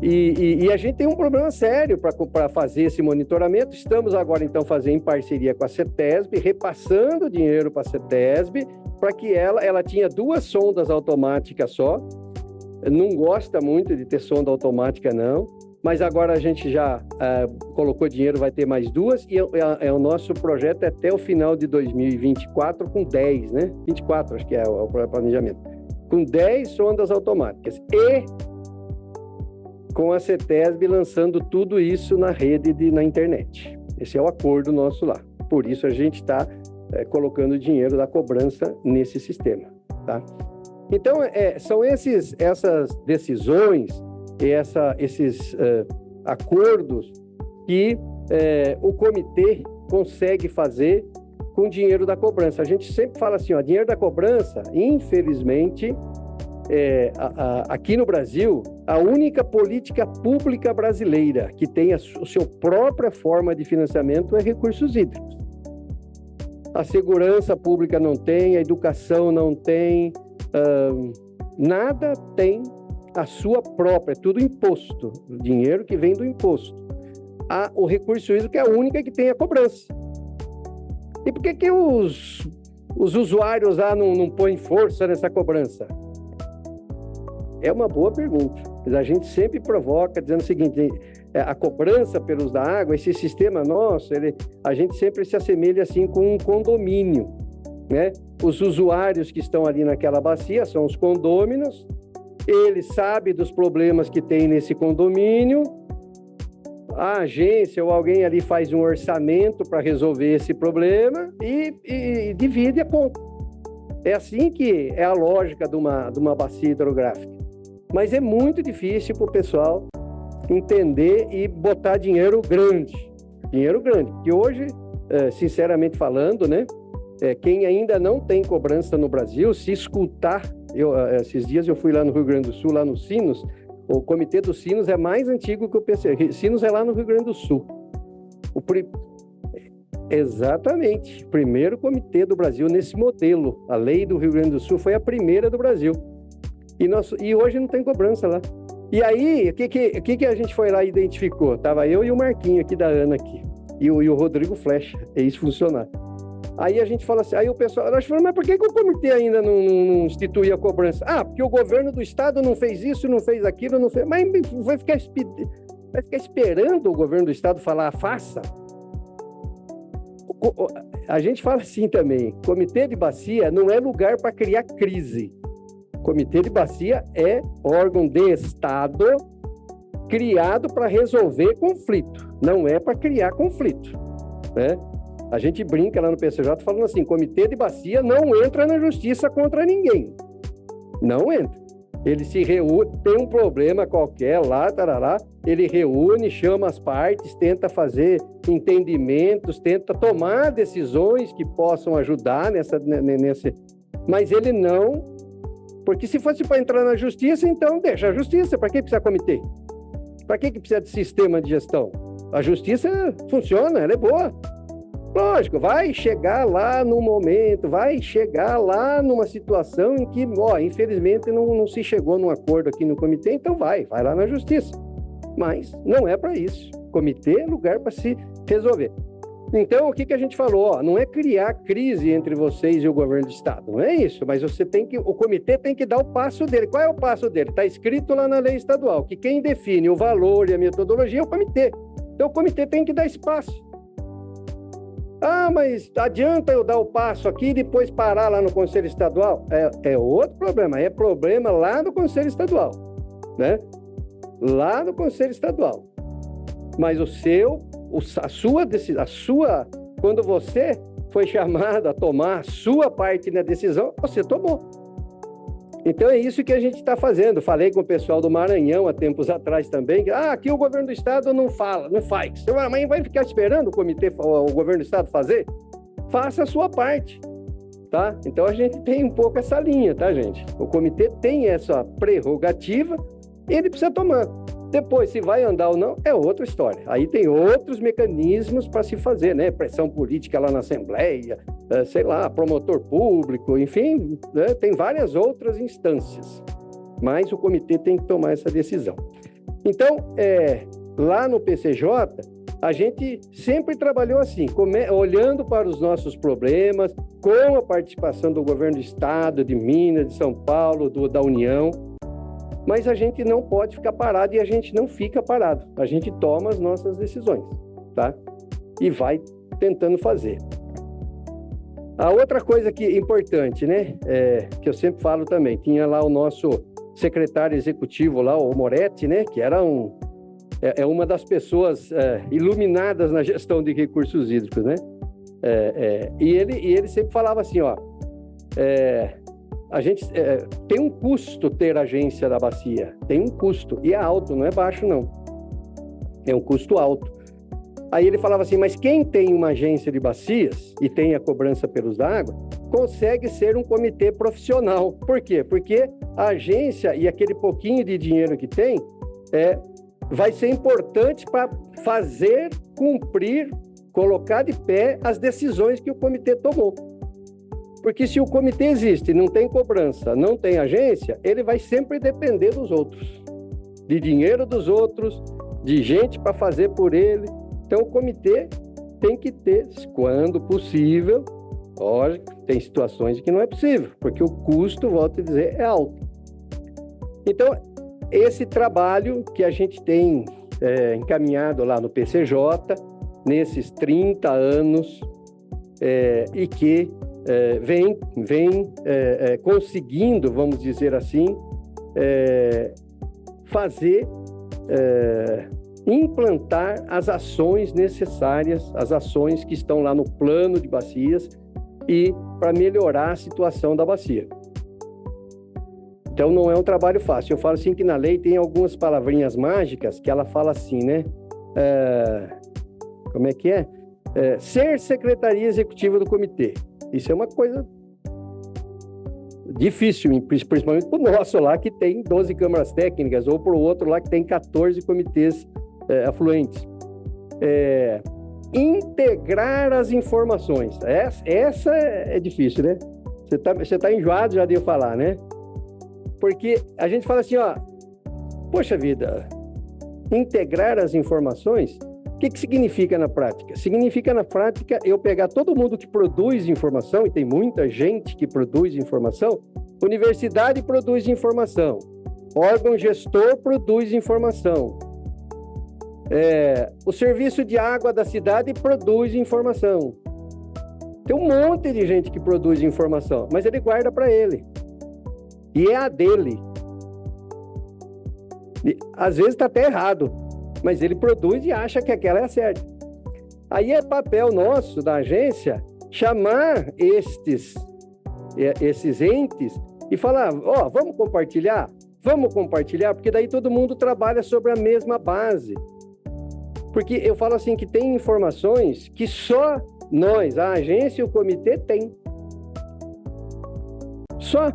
E a gente tem um problema sério para fazer esse monitoramento. Estamos agora, então, fazendo em parceria com a CETESB, repassando dinheiro para a CETESB, para que ela tinha 2 sondas automáticas só. Não gosta muito de ter sonda automática, não. Mas agora a gente já colocou dinheiro, vai ter mais 2, e o nosso projeto é até o final de 2024 com 10, né? 24, acho que é o planejamento. Com 10 sondas automáticas. E com a CETESB lançando tudo isso na rede na internet. Esse é o acordo nosso lá. Por isso a gente está colocando dinheiro da cobrança nesse sistema, tá? Então, são essas decisões, esses acordos que o comitê consegue fazer com dinheiro da cobrança. A gente sempre fala assim, dinheiro da cobrança, infelizmente, aqui no Brasil, a única política pública brasileira que tem a sua própria forma de financiamento é recursos hídricos. A segurança pública não tem, a educação não tem, nada tem a sua própria, é tudo imposto, dinheiro que vem do imposto. O recurso hídrico é a única que tem a cobrança. E por que os usuários lá não põem força nessa cobrança? É uma boa pergunta. Mas a gente sempre provoca, dizendo o seguinte, a cobrança pelo uso da água, esse sistema nosso, a gente sempre se assemelha assim com um condomínio, né? Os usuários que estão ali naquela bacia são os condôminos, ele sabe dos problemas que tem nesse condomínio, a agência ou alguém ali faz um orçamento para resolver esse problema e divide a conta. É assim que é a lógica de uma bacia hidrográfica. Mas é muito difícil para o pessoal entender e botar dinheiro grande. Dinheiro grande. Porque hoje, sinceramente falando, né, quem ainda não tem cobrança no Brasil, se escutar, esses dias eu fui lá no Rio Grande do Sul, lá no Sinos, o Comitê dos Sinos é mais antigo que o PC. Sinos é lá no Rio Grande do Sul. Exatamente. O primeiro comitê do Brasil nesse modelo. A lei do Rio Grande do Sul foi a primeira do Brasil. E hoje não tem cobrança lá. E aí, o que a gente foi lá e identificou? Tava eu e o Marquinho aqui da Ana aqui. E o Rodrigo Flecha, ex-funcionário. Aí a gente fala assim, aí o pessoal, nós falamos, mas por que o comitê ainda não institui a cobrança? Ah, porque o governo do estado não fez isso, não fez aquilo, não fez... Mas vai ficar esperando o governo do estado falar, faça? A gente fala assim também, comitê de bacia não é lugar para criar crise. Comitê de bacia é órgão de estado criado para resolver conflito, não é para criar conflito, né? A gente brinca lá no PCJ falando assim, comitê de bacia não entra na justiça contra ninguém. Não entra. Ele se reúne, tem um problema qualquer lá, tarará, ele reúne, chama as partes, tenta fazer entendimentos, tenta tomar decisões que possam ajudar nesse... Mas ele não... Porque se fosse para entrar na justiça, então deixa a justiça. Para que precisa comitê? Para que precisa de sistema de gestão? A justiça funciona, ela é boa. Lógico, vai chegar lá no momento, vai chegar lá numa situação em que, infelizmente, não se chegou num acordo aqui no comitê, então vai lá na justiça. Mas não é para isso. Comitê é lugar para se resolver. Então, o que a gente falou? Não é criar crise entre vocês e o governo do estado, não é isso, mas o comitê tem que dar o passo dele. Qual é o passo dele? Está escrito lá na lei estadual, que quem define o valor e a metodologia é o comitê. Então, o comitê tem que dar espaço. Ah, mas adianta eu dar o passo aqui e depois parar lá no Conselho Estadual? É outro problema, é problema lá no Conselho Estadual, né? Lá no Conselho Estadual. Mas quando você foi chamado a tomar a sua parte na decisão, você tomou. Então é isso que a gente está fazendo. Falei com o pessoal do Maranhão há tempos atrás também, que aqui o governo do estado não faz. Mas vai ficar esperando o governo do estado fazer? Faça a sua parte, tá? Então a gente tem um pouco essa linha, tá, gente? O comitê tem essa prerrogativa, ele precisa tomar. Depois, se vai andar ou não, é outra história. Aí tem outros mecanismos para se fazer, né? Pressão política lá na Assembleia, sei lá, promotor público, enfim, né? Tem várias outras instâncias. Mas o comitê tem que tomar essa decisão. Então, lá no PCJ, a gente sempre trabalhou assim, olhando para os nossos problemas, com a participação do governo do estado, de Minas, de São Paulo, da União. Mas a gente não pode ficar parado e a gente não fica parado. A gente toma as nossas decisões, tá? E vai tentando fazer. A outra coisa que é importante, né? Que eu sempre falo também, tinha lá o nosso secretário executivo lá, o Moretti, né? Que era uma das pessoas iluminadas na gestão de recursos hídricos, né? E ele sempre falava assim, a gente tem um custo ter agência da bacia, tem um custo, e é alto, não é baixo não, é um custo alto. Aí ele falava assim, mas quem tem uma agência de bacias e tem a cobrança pelos da água, consegue ser um comitê profissional. Por quê? Porque a agência e aquele pouquinho de dinheiro que tem, vai ser importante para fazer cumprir, colocar de pé as decisões que o comitê tomou. Porque se o comitê existe, não tem cobrança, não tem agência, ele vai sempre depender dos outros, de dinheiro dos outros, de gente para fazer por ele. Então, o comitê tem que ter, quando possível, lógico, tem situações que não é possível, porque o custo, volto a dizer, é alto. Então, esse trabalho que a gente tem encaminhado lá no PCJ, nesses 30 anos, e que vem conseguindo, vamos dizer assim, implantar as ações necessárias, as ações que estão lá no plano de bacias e para melhorar a situação da bacia. Então, não é um trabalho fácil. Eu falo assim que na lei tem algumas palavrinhas mágicas que ela fala assim, né? Como é que é? Ser secretaria executiva do comitê. Isso é uma coisa difícil, principalmente para o nosso lá, que tem 12 câmaras técnicas, ou para o outro lá, que tem 14 comitês afluentes. Integrar as informações. Essa é difícil, né? Você tá enjoado já de eu falar, né? Porque a gente fala assim, ó, poxa vida, integrar as informações, o que significa na prática? Significa na prática eu pegar todo mundo que produz informação, e tem muita gente que produz informação, universidade produz informação, órgão gestor produz informação, o serviço de água da cidade produz informação. Tem um monte de gente que produz informação, mas ele guarda para ele. E é a dele. E, às vezes está até errado, mas ele produz e acha que aquela é a certa. Aí é papel nosso, da agência, chamar esses entes e falar, vamos compartilhar? Vamos compartilhar, porque daí todo mundo trabalha sobre a mesma base. Porque eu falo assim, que tem informações que só nós, a agência e o comitê, tem. Só.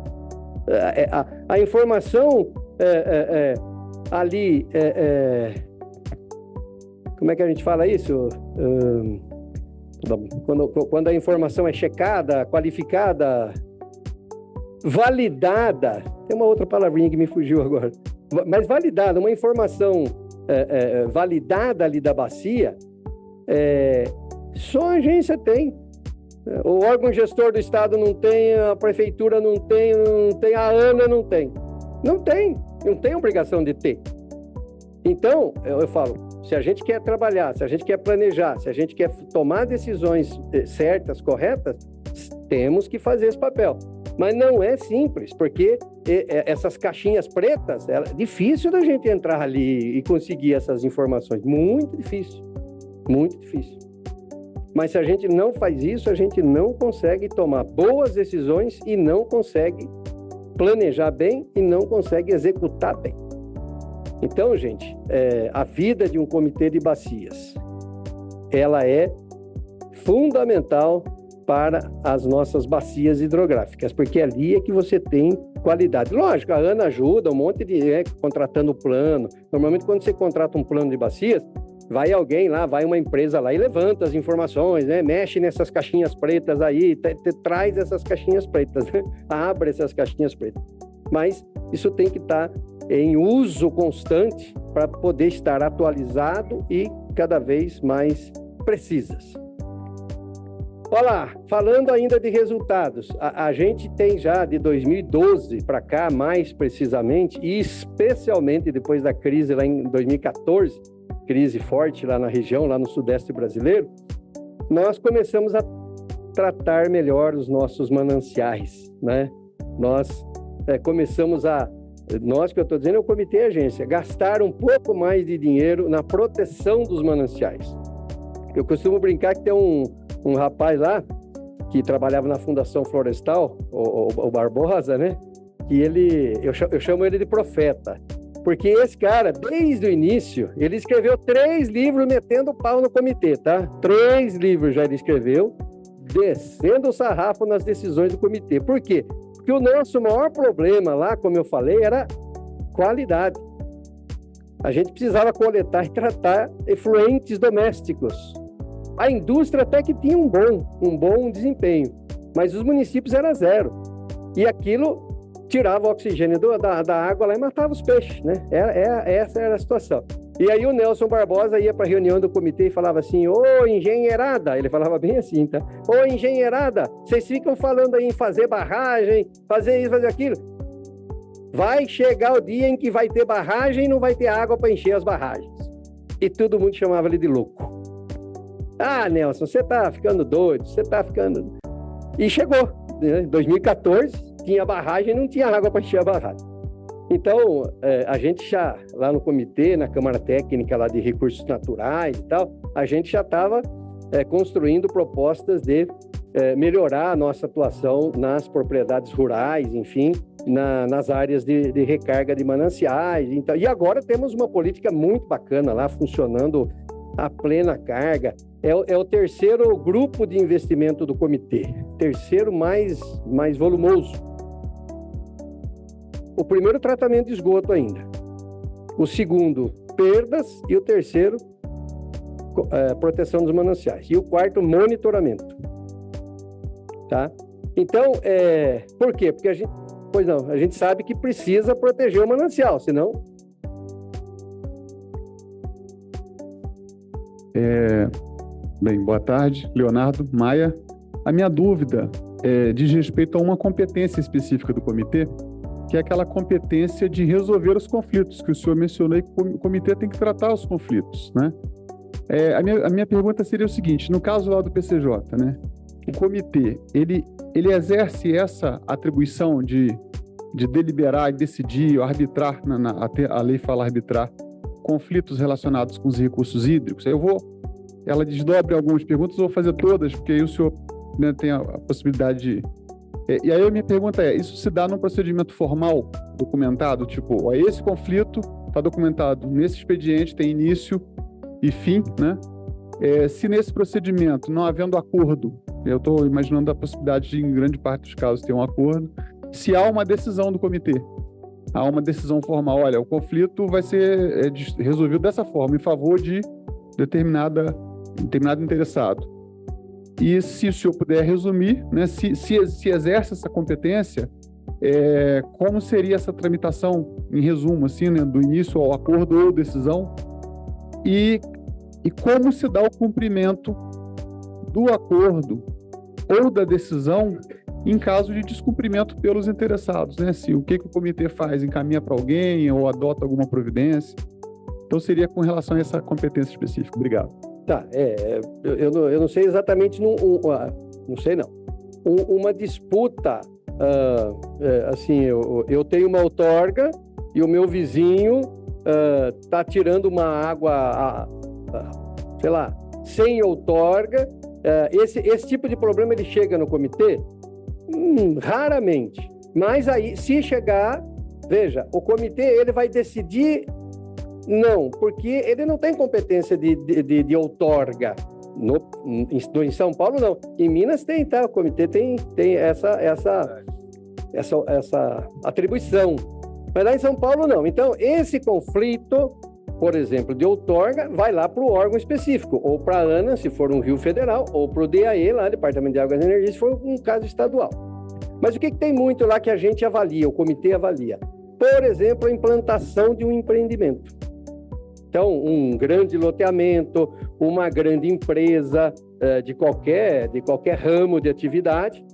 A informação ali, como é que a gente fala isso? Quando a informação é checada, qualificada, validada, tem uma outra palavrinha que me fugiu agora, mas validada, uma informação validada ali da bacia, só a agência tem. O órgão gestor do estado não tem, a prefeitura não tem, a ANA não tem. Não tem obrigação de ter. Então, eu falo, se a gente quer trabalhar, se a gente quer planejar, se a gente quer tomar decisões certas, corretas, temos que fazer esse papel. Mas não é simples, porque essas caixinhas pretas, é difícil da gente entrar ali e conseguir essas informações. Muito difícil. Muito difícil. Mas se a gente não faz isso, a gente não consegue tomar boas decisões e não consegue planejar bem e não consegue executar bem. Então, gente, a vida de um comitê de bacias, ela é fundamental para as nossas bacias hidrográficas, porque ali é que você tem qualidade. Lógico, a ANA ajuda, um monte de contratando plano. Normalmente, quando você contrata um plano de bacias, vai alguém lá, vai uma empresa lá e levanta as informações, né? Mexe nessas caixinhas pretas aí, traz essas caixinhas pretas, né? Abre essas caixinhas pretas. Mas isso tem que estar em uso constante para poder estar atualizado e cada vez mais precisas. Olha lá, falando ainda de resultados, a gente tem já de 2012 para cá, mais precisamente, e especialmente depois da crise lá em 2014, crise forte lá na região, lá no sudeste brasileiro, nós começamos a tratar melhor os nossos mananciais, né? Nós começamos nós que eu estou dizendo é o comitê e a agência, gastar um pouco mais de dinheiro na proteção dos mananciais. Eu costumo brincar que tem um rapaz lá que trabalhava na Fundação Florestal, o Barbosa, né? Que eu chamo ele de profeta. Porque esse cara, desde o início, ele escreveu 3 livros metendo o pau no comitê, tá? 3 livros já ele escreveu, descendo o sarrafo nas decisões do comitê. Por quê? Porque o nosso maior problema lá, como eu falei, era qualidade. A gente precisava coletar e tratar efluentes domésticos. A indústria até que tinha um bom desempenho, mas os municípios era 0. E aquilo tirava o oxigênio da água lá e matava os peixes, né? Essa era a situação. E aí o Nelson Barbosa ia para a reunião do comitê e falava assim, ô engenheirada, ele falava bem assim, tá? Ô engenheirada, vocês ficam falando aí em fazer barragem, fazer isso, fazer aquilo. vai chegar o dia em que vai ter barragem e não vai ter água para encher as barragens. E todo mundo chamava ele de louco. Ah, Nelson, você está ficando doido, você está ficando... E chegou, né? Em 2014, tinha barragem e não tinha água para encher a barragem. Então, a gente já, lá no comitê, na Câmara Técnica lá de Recursos Naturais e tal, a gente já estava construindo propostas de melhorar a nossa atuação nas propriedades rurais, enfim, nas áreas de recarga de mananciais. Então, e agora temos uma política muito bacana lá, funcionando a plena carga. É o terceiro grupo de investimento do comitê, terceiro mais volumoso. O primeiro, tratamento de esgoto ainda. O segundo, perdas. E o terceiro, proteção dos mananciais. E o quarto, monitoramento. Tá? Então, por quê? Porque a gente sabe que precisa proteger o manancial, senão... Bem, boa tarde, Leonardo Maia. A minha dúvida diz respeito a uma competência específica do comitê, que é aquela competência de resolver os conflitos, que o senhor mencionou, que o comitê tem que tratar os conflitos, né? A minha pergunta seria o seguinte: no caso lá do PCJ, né, o comitê, ele exerce essa atribuição de deliberar e decidir, ou arbitrar, a lei fala arbitrar, conflitos relacionados com os recursos hídricos? Ela desdobre algumas perguntas, eu vou fazer todas, porque aí o senhor, né, tem a possibilidade de... E aí a minha pergunta isso se dá num procedimento formal, documentado? Tipo, esse conflito está documentado nesse expediente, tem início e fim, né? Se nesse procedimento, não havendo acordo, eu estou imaginando a possibilidade de, em grande parte dos casos, ter um acordo, se há uma decisão do comitê, há uma decisão formal, olha, o conflito vai ser resolvido dessa forma, em favor de determinado interessado. E se o senhor puder resumir, né, se exerce essa competência, como seria essa tramitação, em resumo, assim, né, do início ao acordo ou decisão, e como se dá o cumprimento do acordo ou da decisão em caso de descumprimento pelos interessados, né? O que o comitê faz? Encaminha para alguém ou adota alguma providência? Então, seria com relação a essa competência específica. Obrigado. Tá, eu não sei exatamente, não sei não. Uma disputa, assim, eu tenho uma outorga e o meu vizinho está tirando uma água, sei lá, sem outorga. Esse tipo de problema, ele chega no comitê? Raramente. Mas aí, se chegar, veja, o comitê, ele vai decidir. Não, porque ele não tem competência de outorga. Em São Paulo, não. Em Minas tem, tá? O comitê tem essa atribuição. Mas lá em São Paulo, não. Então, esse conflito, por exemplo, de outorga, vai lá para o órgão específico, ou para a ANA, se for um rio federal, ou para o DAE, lá, Departamento de Águas e Energia, se for um caso estadual. Mas o que tem muito lá que a gente avalia, o comitê avalia? Por exemplo, a implantação de um empreendimento. Então, um grande loteamento, uma grande empresa de qualquer ramo de atividade.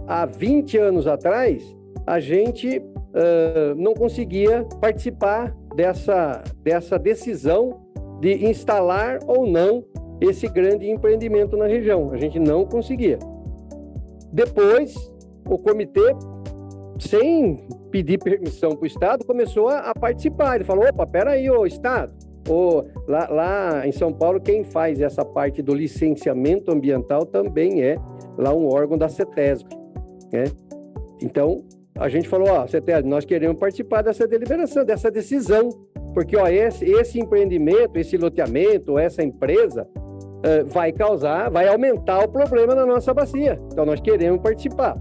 Há 20 anos atrás, a gente não conseguia participar dessa decisão de instalar ou não esse grande empreendimento na região. A gente não conseguia. Depois, o comitê, sem pedir permissão para o Estado, começou a participar. Ele falou, opa, peraí, ô Estado. Lá em São Paulo, quem faz essa parte do licenciamento ambiental também é lá um órgão da CETESB, né? Então, a gente falou, CETESB, nós queremos participar dessa deliberação, dessa decisão, porque esse empreendimento, esse loteamento, essa empresa vai aumentar o problema na nossa bacia. Então, nós queremos participar.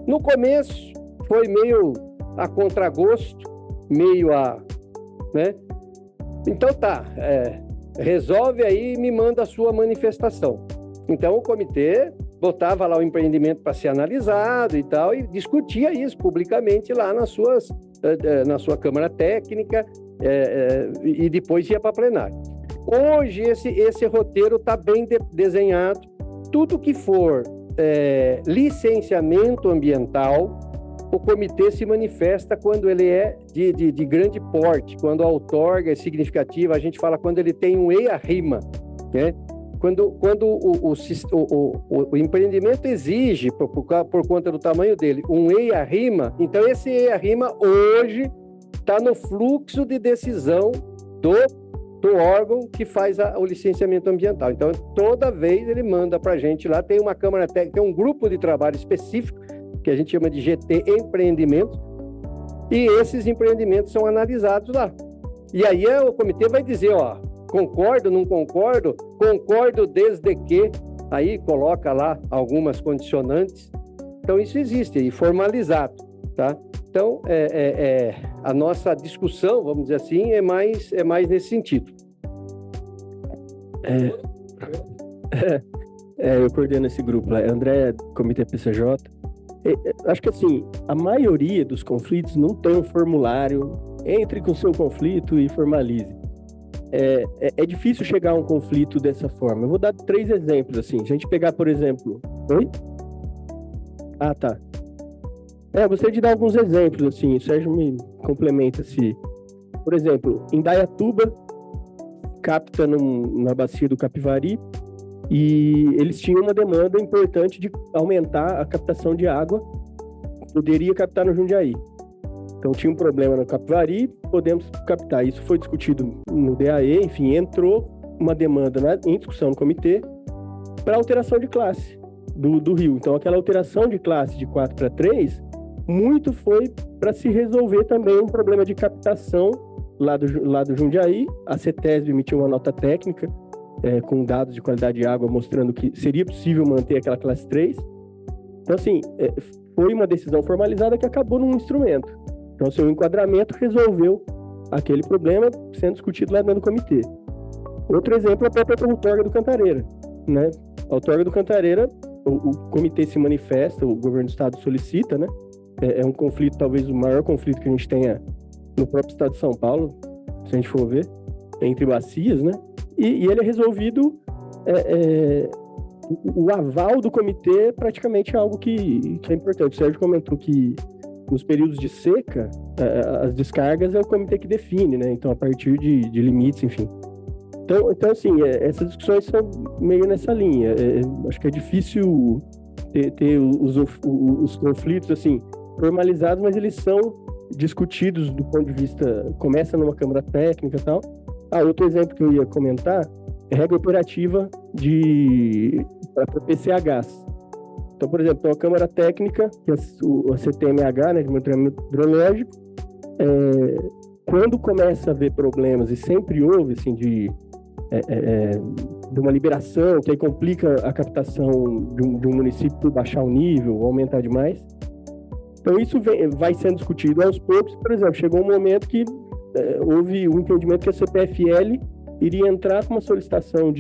No começo, foi meio a contragosto, né? Então resolve aí e me manda a sua manifestação. Então o comitê botava lá o empreendimento para ser analisado e tal, e discutia isso publicamente lá na sua Câmara Técnica, e depois ia para plenário. Hoje esse roteiro está bem desenhado. Tudo que for licenciamento ambiental, o comitê se manifesta quando ele é de grande porte, quando a outorga é significativa, a gente fala quando ele tem um EIA-RIMA, né? Quando o empreendimento exige, por conta do tamanho dele, um EIA-RIMA, então esse EIA-RIMA hoje está no fluxo de decisão do órgão que faz o licenciamento ambiental. Então, toda vez ele manda para a gente lá, tem uma Câmara Técnica, tem um grupo de trabalho específico, que a gente chama de GT Empreendimentos, e esses empreendimentos são analisados lá. E aí o comitê vai dizer, ó, concordo, não concordo, concordo desde que, aí coloca lá algumas condicionantes. Então, isso existe, e formalizado, tá? Então, a nossa discussão, vamos dizer assim, é mais nesse sentido. Eu coordeno esse grupo lá, André, Comitê PCJ. Acho que, assim, a maioria dos conflitos não tem um formulário, entre com o seu conflito e formalize. É difícil chegar a um conflito dessa forma. Eu vou dar 3 exemplos, assim. Se a gente pegar, por exemplo... Oi? Ah, tá. Eu gostaria de dar alguns exemplos, assim. O Sérgio me complementa se... Por exemplo, em Indaiatuba, capta na bacia do Capivari, e eles tinham uma demanda importante de aumentar a captação de água, poderia captar no Jundiaí. Então tinha um problema no Capivari, podemos captar. Isso foi discutido no DAE, enfim, entrou uma demanda em discussão no comitê para alteração de classe do rio. Então aquela alteração de classe de 4 para 3, muito foi para se resolver também um problema de captação lá do Jundiaí. A CETESB emitiu uma nota técnica com dados de qualidade de água mostrando que seria possível manter aquela classe 3. Então, assim, foi uma decisão formalizada que acabou num instrumento. Então, assim, o enquadramento resolveu aquele problema sendo discutido lá dentro do comitê. Outro exemplo é a própria outorga do Cantareira, né? A outorga do Cantareira, o comitê se manifesta, o governo do estado solicita, né? É um conflito, talvez o maior conflito que a gente tenha no próprio estado de São Paulo, se a gente for ver, entre bacias, né? E ele é resolvido, o aval do comitê praticamente é algo que é importante. O Sérgio comentou que nos períodos de seca, as descargas é o comitê que define, né? Então, a partir de limites, enfim. Então assim, essas discussões são meio nessa linha. Acho que é difícil ter os conflitos, assim, formalizados, mas eles são discutidos do ponto de vista... Começa numa Câmara Técnica e tal. Outro exemplo que eu ia comentar é regra operativa para PCHs. Então, por exemplo, a Câmara Técnica, que é a CTMH, né, de monitoramento hidrológico, quando começa a haver problemas, e sempre houve, assim, de uma liberação, que aí complica a captação de um município por baixar o nível, ou aumentar demais. Então, isso vai sendo discutido aos poucos. Por exemplo, chegou um momento que houve um entendimento que a CPFL iria entrar com uma solicitação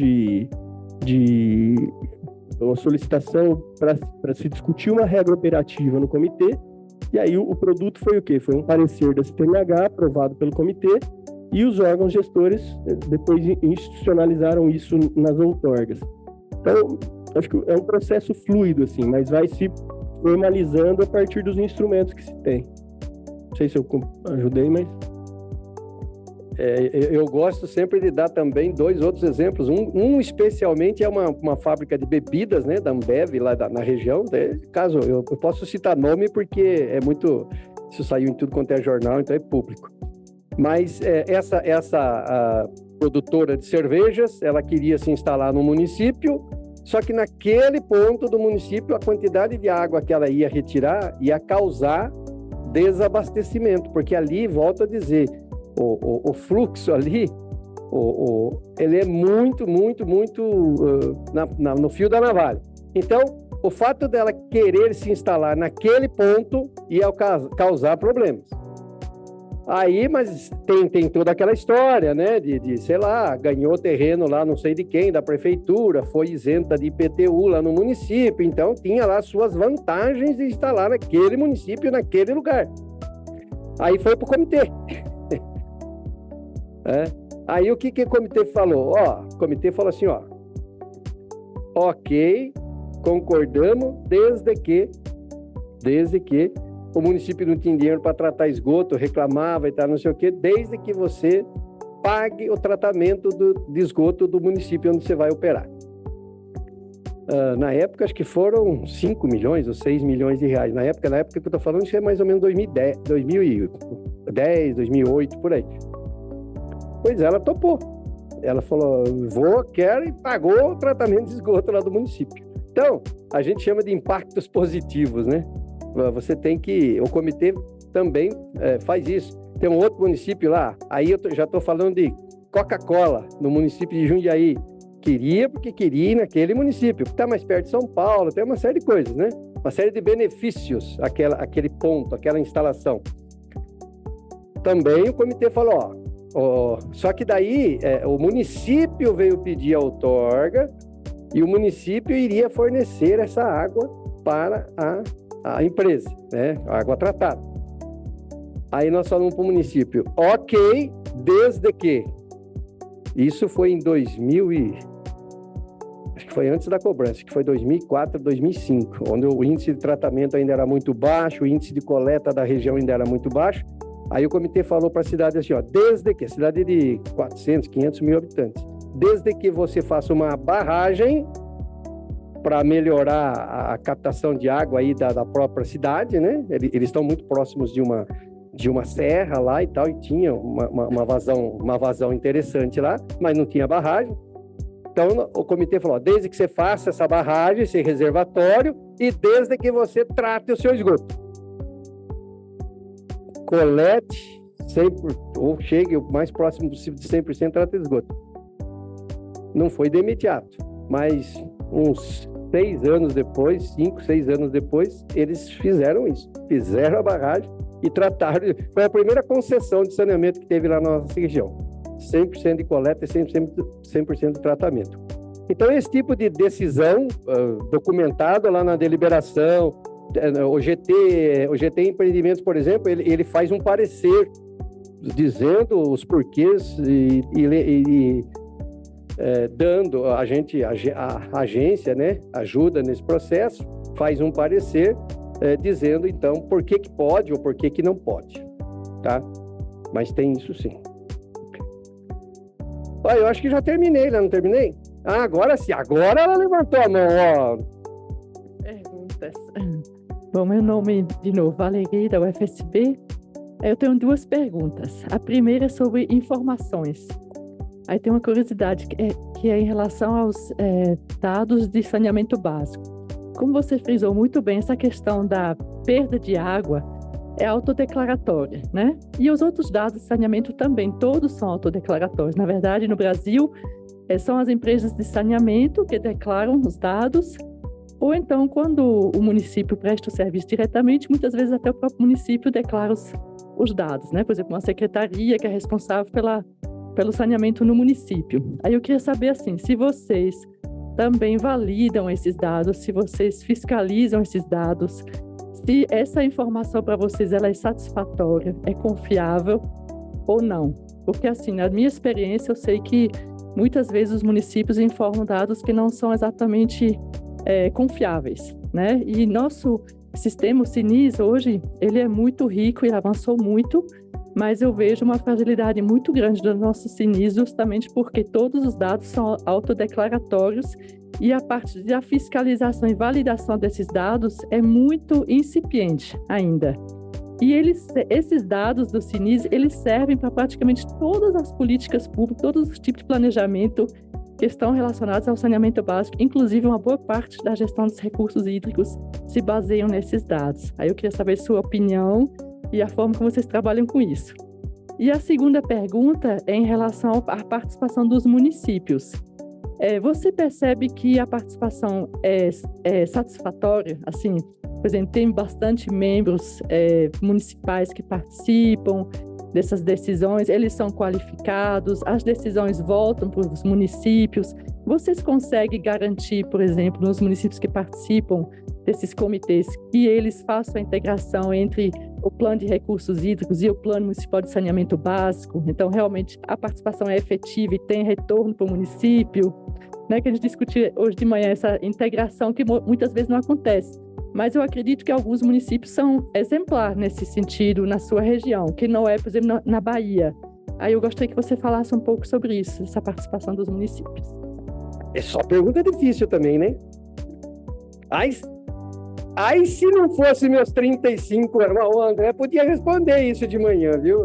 para se discutir uma regra operativa no comitê, e aí o produto foi o quê? Foi um parecer da CTMH aprovado pelo comitê, e os órgãos gestores depois institucionalizaram isso nas outorgas. Então, acho que é um processo fluido, assim, mas vai se formalizando a partir dos instrumentos que se tem. Não sei se eu ajudei, mas... eu gosto sempre de dar também 2 outros exemplos. Um especialmente é uma fábrica de bebidas, né, da Ambev, lá na região. Caso eu posso citar nome porque é muito... Isso saiu em tudo quanto é jornal, então é público. Mas essa produtora de cervejas, ela queria se instalar no município, só que naquele ponto do município, a quantidade de água que ela ia retirar ia causar desabastecimento, porque ali, volto a dizer, o fluxo ali, ele é muito no fio da navalha. Então, o fato dela querer se instalar naquele ponto ia causar problemas. Aí, mas tem toda aquela história, né, de sei lá, ganhou terreno lá não sei de quem, da prefeitura, foi isenta de IPTU lá no município, então tinha lá suas vantagens de instalar naquele município, naquele lugar. Aí foi pro comitê. Aí o que o comitê falou? O comitê falou assim, ok, concordamos desde que o município não tinha dinheiro para tratar esgoto, reclamava e tal, não sei o quê, desde que você pague o tratamento de esgoto do município onde você vai operar. Na época, acho que foram 5 milhões ou 6 milhões de reais. Na época que eu estou falando, isso é mais ou menos 2010, 2008, por aí. Pois ela topou. Ela falou, quero, e pagou o tratamento de esgoto lá do município. Então, a gente chama de impactos positivos, né? Você tem que... O comitê também faz isso. Tem um outro município lá, aí eu já estou falando de Coca-Cola, no município de Jundiaí. Porque queria ir naquele município, porque está mais perto de São Paulo, tem uma série de coisas, né? Uma série de benefícios, aquele ponto, aquela instalação. Também o comitê falou, só que daí o município veio pedir a outorga e o município iria fornecer essa água para a empresa, né? A água tratada. Aí nós falamos para o município, ok, desde que... Isso foi em 2000 acho que foi antes da cobrança, que foi 2004, 2005, onde o índice de tratamento ainda era muito baixo, o índice de coleta da região ainda era muito baixo. Aí o comitê falou para a cidade assim, desde que, a cidade de 400, 500 mil habitantes, desde que você faça uma barragem para melhorar a captação de água aí da própria cidade, né? Eles estão muito próximos de uma serra lá e tal, e tinha uma vazão interessante lá, mas não tinha barragem. Então, o comitê falou, desde que você faça essa barragem, esse reservatório, e desde que você trate o seu esgoto. Colete 100%, ou chegue o mais próximo possível de 100% trata de esgoto. Não foi de imediato, mas uns 6 anos depois, 5, 6 anos depois, eles fizeram isso. Fizeram a barragem e trataram. Foi a primeira concessão de saneamento que teve lá na nossa região. 100% de coleta e 100% de tratamento. Então, esse tipo de decisão documentada lá na deliberação, o GT Empreendimentos, por exemplo, ele faz um parecer dizendo os porquês e dando a agência, né, ajuda nesse processo, faz um parecer dizendo, então, por que pode ou por que não pode, tá? Mas tem isso sim. Olha, eu acho que já terminei, né? Não terminei? Agora sim, agora ela levantou a mão, ó. Perguntas. Bom, meu nome, de novo, Valerie, da UFSB. Eu tenho 2 perguntas. A primeira é sobre informações. Aí tem uma curiosidade, que é em relação aos dados de saneamento básico. Como você frisou muito bem, essa questão da perda de água é autodeclaratória, né? E os outros dados de saneamento também, todos são autodeclaratórios. Na verdade, no Brasil, são as empresas de saneamento que declaram os dados, ou então, quando o município presta o serviço diretamente, muitas vezes até o próprio município declara os dados, né? Por exemplo, uma secretaria que é responsável pelo saneamento no município. Aí eu queria saber, assim, se vocês também validam esses dados, se vocês fiscalizam esses dados, se essa informação para vocês ela é satisfatória, é confiável ou não. Porque, assim, na minha experiência, eu sei que muitas vezes os municípios informam dados que não são exatamente confiáveis, né? E nosso sistema, o SINIS, hoje, ele é muito rico e avançou muito, mas eu vejo uma fragilidade muito grande do nosso SINIS justamente porque todos os dados são autodeclaratórios e a parte da fiscalização e validação desses dados é muito incipiente ainda. E esses dados do SINIS, eles servem para praticamente todas as políticas públicas, todos os tipos de planejamento que estão relacionados ao saneamento básico, inclusive uma boa parte da gestão dos recursos hídricos se baseiam nesses dados. Aí eu queria saber sua opinião e a forma como vocês trabalham com isso. E a segunda pergunta é em relação à participação dos municípios. Você percebe que a participação é satisfatória? Assim, por exemplo, tem bastante membros municipais que participam dessas decisões, eles são qualificados, as decisões voltam para os municípios. Vocês conseguem garantir, por exemplo, nos municípios que participam desses comitês, que eles façam a integração entre o plano de recursos hídricos e o plano municipal de saneamento básico? Então, realmente, a participação é efetiva e tem retorno para o município, né? Que a gente discutiu hoje de manhã, essa integração que muitas vezes não acontece. Mas eu acredito que alguns municípios são exemplar nesse sentido, na sua região, que não é, por exemplo, na Bahia. Aí eu gostaria que você falasse um pouco sobre isso, essa participação dos municípios. É só pergunta difícil também, né? Aí se não fosse meus 35 anos, o André podia responder isso de manhã, viu?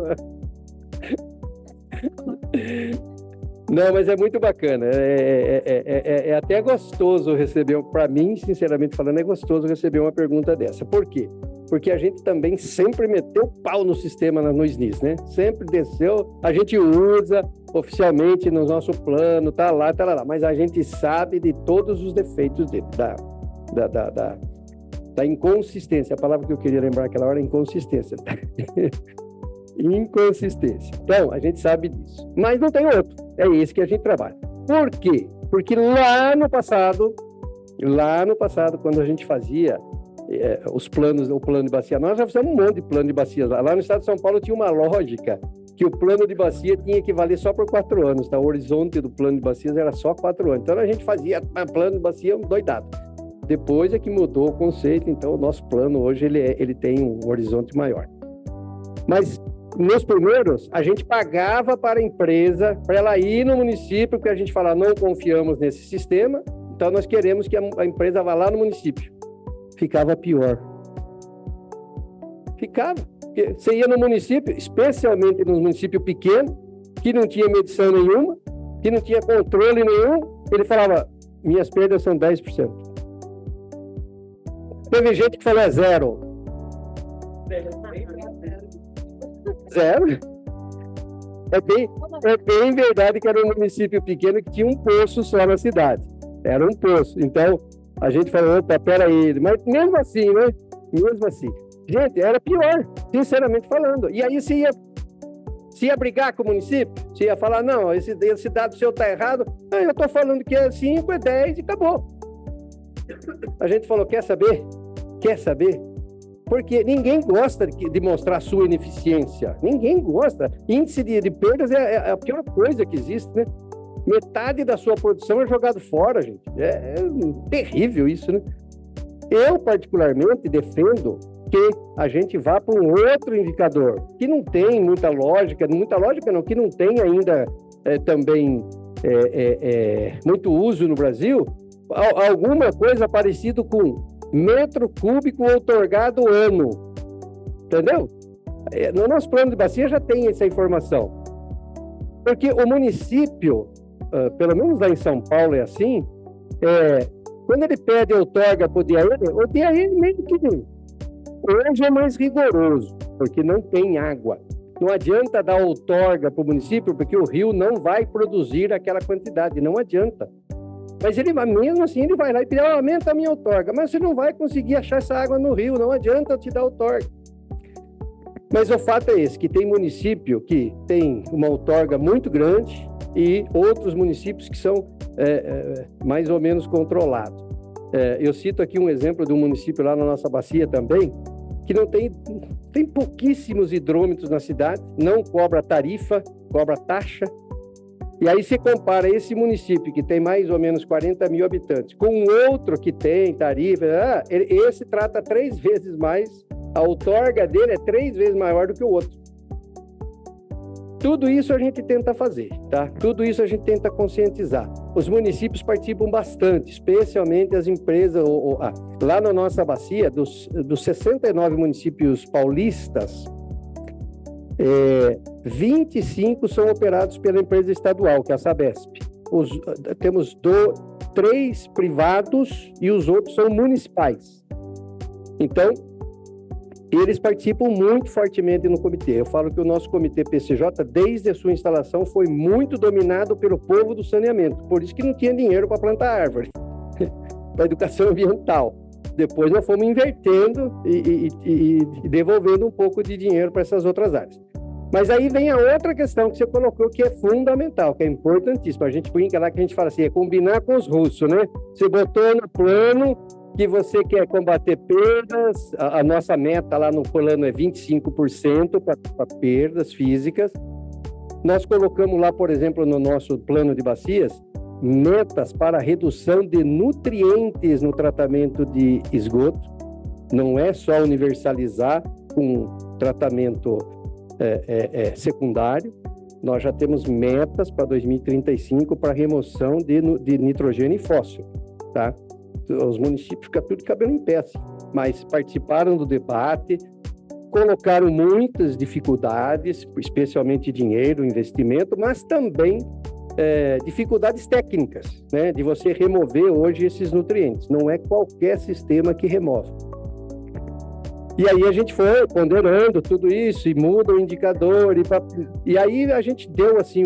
Não, mas é muito bacana. É até gostoso receber, para mim, sinceramente falando, é gostoso receber uma pergunta dessa. Por quê? Porque a gente também sempre meteu pau no sistema no SNIS, né? Sempre desceu, a gente usa oficialmente no nosso plano, tá lá, mas a gente sabe de todos os defeitos dele, da inconsistência. A palavra que eu queria lembrar naquela hora é inconsistência. Inconsistência. Então, a gente sabe disso. Mas não tem outro. É esse que a gente trabalha. Por quê? Porque lá no passado, quando a gente fazia o plano de bacia, nós já fizemos um monte de plano de bacias. Lá no estado de São Paulo tinha uma lógica que o plano de bacia tinha que valer só por 4 anos. Tá? O horizonte do plano de bacias era só 4 anos. Então, a gente fazia plano de bacia doidado. Depois é que mudou o conceito. Então, o nosso plano hoje ele tem um horizonte maior. Mas nos primeiros, a gente pagava para a empresa, para ela ir no município, porque a gente falava, não confiamos nesse sistema, então nós queremos que a empresa vá lá no município. Ficava pior. Ficava. Porque você ia no município, especialmente nos municípios pequenos, que não tinha medição nenhuma, que não tinha controle nenhum, ele falava, minhas perdas são 10%. Teve gente que falou, zero. Zero. É bem verdade que era um município pequeno que tinha um poço só na cidade. Era um poço. Então, a gente falou, opa, peraí. Mas mesmo assim, né? Mesmo assim. Gente, era pior, sinceramente falando. E aí se ia brigar com o município, se ia falar, não, esse dado seu tá errado, eu tô falando que é 5, é 10 e acabou. A gente falou, quer saber? Quer saber? Porque ninguém gosta de mostrar sua ineficiência. Ninguém gosta. Índice de perdas é a pior coisa que existe, né? Metade da sua produção é jogado fora, gente. É terrível isso, né? Eu, particularmente, defendo que a gente vá para um outro indicador, que não tem muita lógica não, que não tem ainda também muito uso no Brasil, alguma coisa parecida com metro cúbico outorgado ano, entendeu? No nosso plano de bacia já tem essa informação, porque o município, pelo menos lá em São Paulo é assim, quando ele pede outorga para o DAE meio que hoje é mais rigoroso, porque não tem água. Não adianta dar outorga para o município, porque o rio não vai produzir aquela quantidade, não adianta. Mas mesmo assim, ele vai lá e pede, aumenta a minha outorga. Mas você não vai conseguir achar essa água no rio, não adianta eu te dar outorga. Mas o fato é esse, que tem município que tem uma outorga muito grande e outros municípios que são mais ou menos controlados. Eu cito aqui um exemplo de um município lá na nossa bacia também, que não tem pouquíssimos hidrômetros na cidade, não cobra tarifa, cobra taxa. E aí você compara esse município, que tem mais ou menos 40 mil habitantes, com outro que tem tarifa, esse trata 3 vezes mais, a outorga dele é 3 vezes maior do que o outro. Tudo isso a gente tenta fazer, tá? Tudo isso a gente tenta conscientizar. Os municípios participam bastante, especialmente as empresas. Lá na nossa bacia, dos 69 municípios paulistas, 25 são operados pela empresa estadual, que é a Sabesp. Temos 3 privados e os outros são municipais. Então, eles participam muito fortemente no comitê. Eu falo que o nosso comitê PCJ, desde a sua instalação, foi muito dominado pelo povo do saneamento. Por isso que não tinha dinheiro para plantar árvore, para educação ambiental. Depois nós fomos invertendo e devolvendo um pouco de dinheiro para essas outras áreas. Mas aí vem a outra questão que você colocou, que é fundamental, que é importantíssima. A gente brinca lá que a gente fala assim, é combinar com os russos, né? Você botou no plano que você quer combater perdas, a nossa meta lá no plano é 25% para perdas físicas. Nós colocamos lá, por exemplo, no nosso plano de bacias, metas para redução de nutrientes no tratamento de esgoto. Não é só universalizar com tratamento secundário. Nós já temos metas para 2035 para remoção de nitrogênio e fósforo, tá? Os municípios ficam tudo de cabelo em pé, assim, mas participaram do debate, colocaram muitas dificuldades, especialmente dinheiro, investimento, mas também dificuldades técnicas, né, de você remover hoje esses nutrientes. Não é qualquer sistema que remove. E aí a gente foi ponderando tudo isso e muda o indicador. E aí a gente deu assim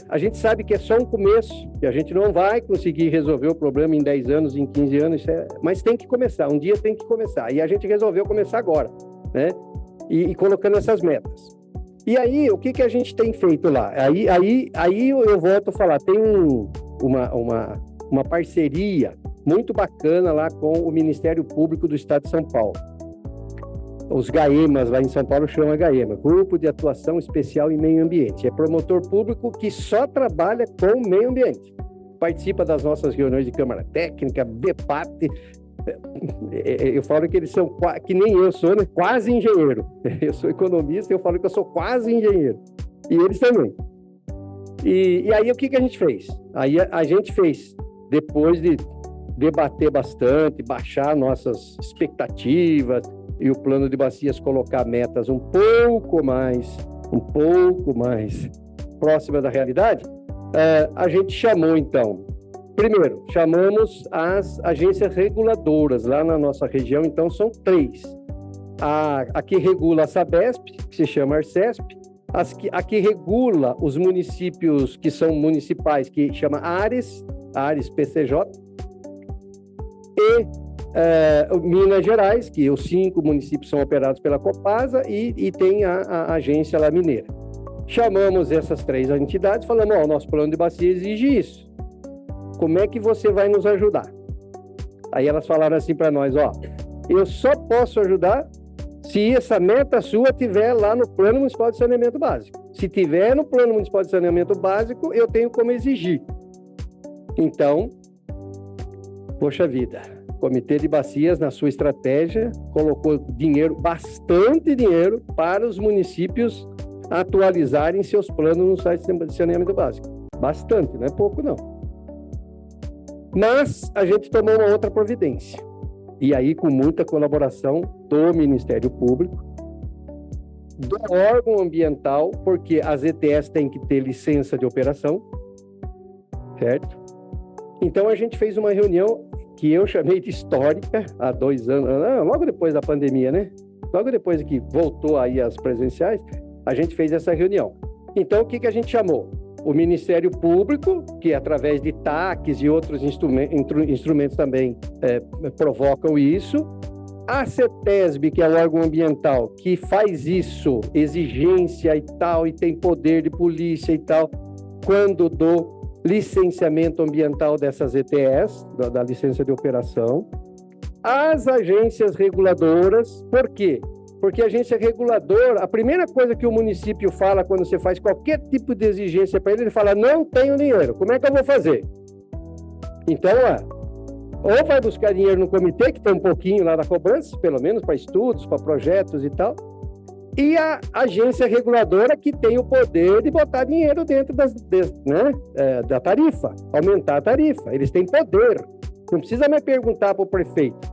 a gente sabe que é só um começo, que a gente não vai conseguir resolver o problema em 10 anos, em 15 anos, mas tem que começar, um dia tem que começar. E a gente resolveu começar agora, né? E colocando essas metas. E aí, o que a gente tem feito lá? Aí eu volto a falar, tem uma parceria muito bacana lá com o Ministério Público do Estado de São Paulo. Os GAEMAs lá em São Paulo chamam GAEMA, Grupo de Atuação Especial em Meio Ambiente. É promotor público que só trabalha com o meio ambiente. Participa das nossas reuniões de Câmara Técnica, debate. Eu falo que eles são, que nem eu sou, né? Quase engenheiro. Eu sou economista, eu falo que eu sou quase engenheiro. E eles também. E aí o que a gente fez? Aí a gente fez, depois de debater bastante, baixar nossas expectativas, e o plano de bacias colocar metas um pouco mais próxima da realidade, a gente chamou, então, primeiro, chamamos as agências reguladoras lá na nossa região, então são 3. A que regula a Sabesp, que se chama Arcesp, a que regula os municípios que são municipais, que chama Ares PCJ, e Minas Gerais, que os 5 municípios são operados pela Copasa, e tem a agência lá mineira. Chamamos essas 3 entidades, falando, o nosso plano de bacia exige isso. Como é que você vai nos ajudar? Aí elas falaram assim para nós, eu só posso ajudar se essa meta sua tiver lá no Plano Municipal de Saneamento Básico. Se tiver no Plano Municipal de Saneamento Básico, eu tenho como exigir. Então, poxa vida, o Comitê de Bacias, na sua estratégia, colocou bastante dinheiro para os municípios atualizarem seus planos no site de saneamento básico. Bastante, não é pouco não. Mas a gente tomou uma outra providência. E aí, com muita colaboração do Ministério Público, do órgão ambiental, porque as ETS têm que ter licença de operação, certo? Então, a gente fez uma reunião que eu chamei de histórica, há 2 anos, logo depois da pandemia, né? Logo depois que voltou aí as presenciais, a gente fez essa reunião. Então, o que a gente chamou? O Ministério Público, que através de TACs e outros instrumentos também provocam isso. A CETESB, que é o órgão ambiental, que faz isso, exigência e tal, e tem poder de polícia e tal, quando do licenciamento ambiental dessas ETS, da licença de operação. As agências reguladoras, por quê? Porque a agência reguladora, a primeira coisa que o município fala quando você faz qualquer tipo de exigência para ele fala, não tenho dinheiro, como é que eu vou fazer? Então, ou vai buscar dinheiro no comitê, que tem um pouquinho lá na cobrança, pelo menos para estudos, para projetos e tal, e a agência reguladora que tem o poder de botar dinheiro dentro da tarifa, aumentar a tarifa. Eles têm poder. Não precisa me perguntar para o prefeito.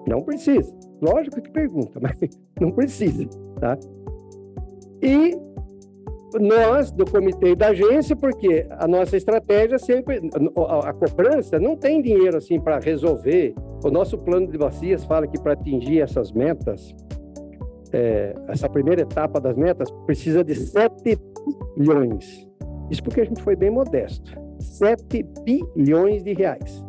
Não precisa. Lógico que pergunta, mas não precisa, tá? E nós, do comitê e da agência, porque a nossa estratégia sempre... A cobrança não tem dinheiro assim para resolver. O nosso plano de bacias fala que para atingir essas metas, essa primeira etapa das metas, precisa de 7 bilhões. Isso porque a gente foi bem modesto. 7 bilhões de reais.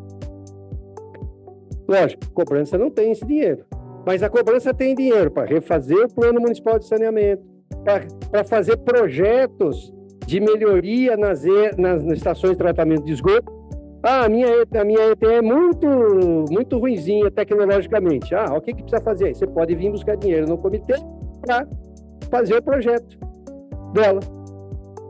Lógico, cobrança não tem esse dinheiro. Mas a cobrança tem dinheiro para refazer o Plano Municipal de Saneamento, para fazer projetos de melhoria nas estações de tratamento de esgoto. A minha ET é muito ruinzinha tecnologicamente. O que precisa fazer aí? Você pode vir buscar dinheiro no comitê para fazer o projeto dela.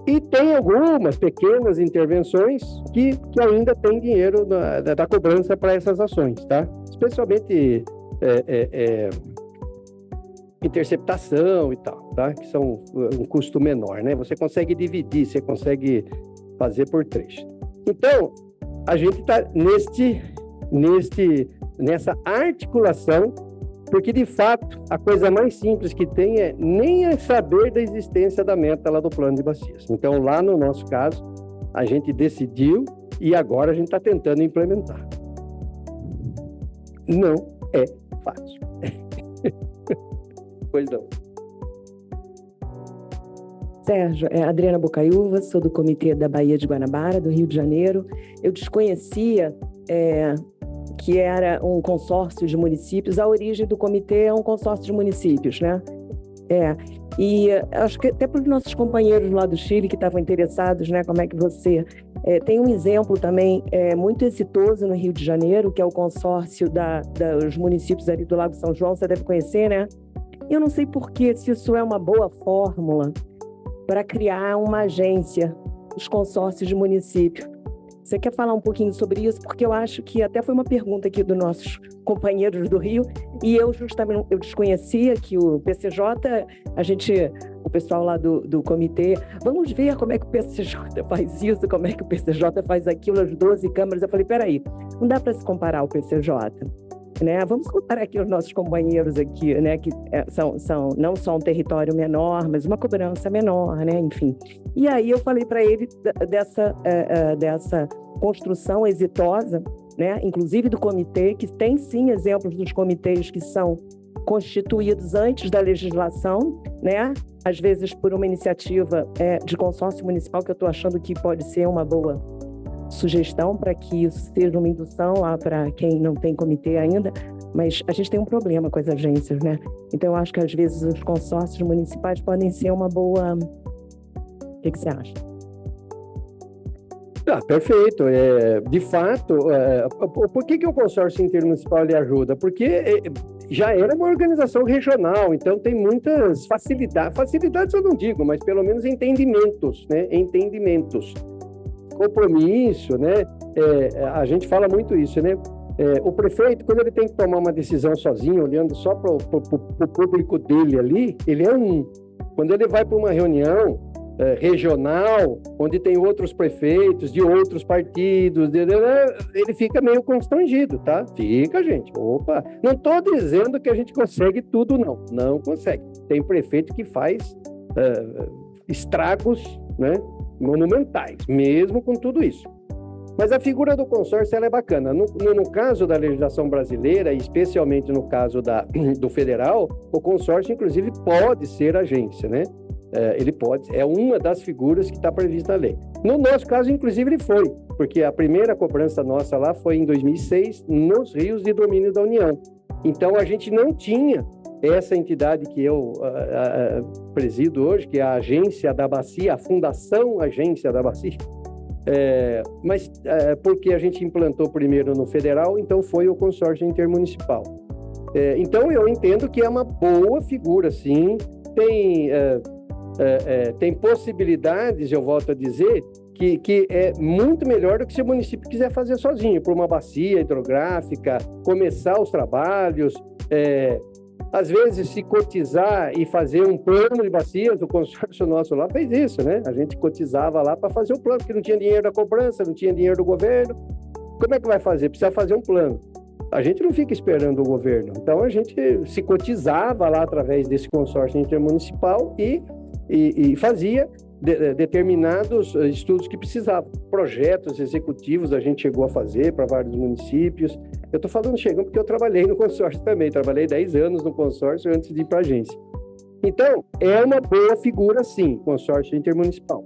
E tem algumas pequenas intervenções que ainda tem dinheiro da cobrança para essas ações, tá? Especialmente interceptação e tal, tá? Que são um custo menor, né? Você consegue dividir, você consegue fazer por trecho. Então, a gente está nessa articulação, porque, de fato, a coisa mais simples que tem é nem saber da existência da meta lá do plano de bacias. Então, lá no nosso caso, a gente decidiu e agora a gente está tentando implementar. Não é fácil. Pois não. Sérgio, Adriana Bocaiúva, sou do Comitê da Baía de Guanabara, do Rio de Janeiro. Eu desconhecia que era um consórcio de municípios. A origem do comitê é um consórcio de municípios, né? E acho que até para os nossos companheiros lá do Chile que estavam interessados, né? Como é que você... tem um exemplo também muito exitoso no Rio de Janeiro, que é o consórcio dos municípios ali do Lago São João, você deve conhecer, né? Eu não sei se isso é uma boa fórmula para criar uma agência, os consórcios de município. Você quer falar um pouquinho sobre isso? Porque eu acho que até foi uma pergunta aqui dos nossos companheiros do Rio, e eu desconhecia que o PCJ, o pessoal lá do comitê, vamos ver como é que o PCJ faz isso, como é que o PCJ faz aquilo, as 12 câmaras. Eu falei, peraí, não dá para se comparar o PCJ, né? Vamos comparar aqui os nossos companheiros aqui, né? Que não só um território menor, mas uma cobrança menor, né? Enfim. E aí eu falei para ele dessa construção exitosa, né? Inclusive do comitê, que tem sim exemplos dos comitês que são constituídos antes da legislação, né? Às vezes por uma iniciativa de consórcio municipal, que eu estou achando que pode ser uma boa sugestão para que isso seja uma indução lá para quem não tem comitê ainda, mas a gente tem um problema com as agências, né? Então eu acho que às vezes os consórcios municipais podem ser uma boa... O que você acha? Perfeito. De fato, por que o consórcio intermunicipal lhe ajuda? Porque já era uma organização regional, então tem muitas facilidades. Facilidades eu não digo, mas pelo menos entendimentos, né? Entendimentos. Compromisso, né? A gente fala muito isso, né? O prefeito, quando ele tem que tomar uma decisão sozinho, olhando só para o público dele ali, ele é um. Quando ele vai para uma reunião regional, onde tem outros prefeitos de outros partidos, ele fica meio constrangido, tá? Fica, gente. Opa! Não estou dizendo que a gente consegue tudo, não. Não consegue. Tem prefeito que faz estragos, né? Monumentais, mesmo com tudo isso. Mas a figura do consórcio ela é bacana. No caso da legislação brasileira, e especialmente no caso do federal, o consórcio, inclusive, pode ser agência, né? Ele pode, é uma das figuras que está prevista na lei. No nosso caso, inclusive, ele foi, porque a primeira cobrança nossa lá foi em 2006, nos rios de domínio da União. Então, a gente não tinha essa entidade que eu presido hoje, que é a Agência da Bacia, a Fundação Agência da Bacia, mas porque a gente implantou primeiro no federal, então foi o consórcio intermunicipal. Então eu entendo que é uma boa figura, sim, tem possibilidades, eu volto a dizer, que é muito melhor do que se o município quiser fazer sozinho, por uma bacia hidrográfica, começar os trabalhos, às vezes, se cotizar e fazer um plano de bacias, o consórcio nosso lá fez isso, né? A gente cotizava lá para fazer o plano, porque não tinha dinheiro da cobrança, não tinha dinheiro do governo. Como é que vai fazer? Precisa fazer um plano. A gente não fica esperando o governo. Então, a gente se cotizava lá através desse consórcio intermunicipal e fazia determinados estudos que precisavam. Projetos executivos a gente chegou a fazer para vários municípios. Eu estou falando chegando porque eu trabalhei no consórcio também, trabalhei 10 anos no consórcio antes de ir para a agência. Então, é uma boa figura, sim, consórcio intermunicipal.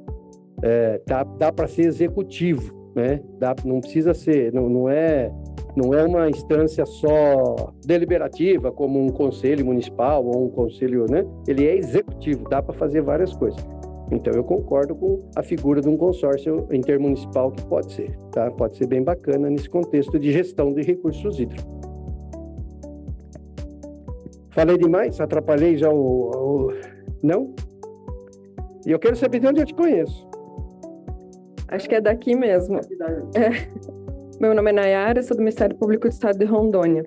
Dá para ser executivo, né? Não precisa ser, não é uma instância só deliberativa, como um conselho municipal ou um conselho, né? Ele é executivo, dá para fazer várias coisas. Então, eu concordo com a figura de um consórcio intermunicipal que pode ser, tá? Pode ser bem bacana nesse contexto de gestão de recursos hídricos. Falei demais? Atrapalhei já Não? E eu quero saber de onde eu te conheço. Acho que é daqui mesmo. Meu nome é Nayara, sou do Ministério Público do Estado de Rondônia.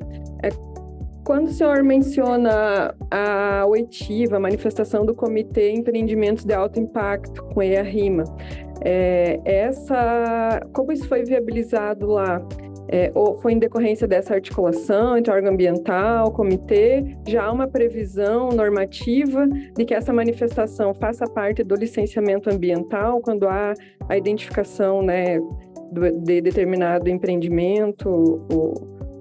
Quando o senhor menciona a oitiva, a manifestação do Comitê Empreendimentos de Alto Impacto, com EARIMA, como isso foi viabilizado lá? Ou foi em decorrência dessa articulação entre órgão ambiental, comitê? Já há uma previsão normativa de que essa manifestação faça parte do licenciamento ambiental, quando há a identificação, né, de determinado empreendimento,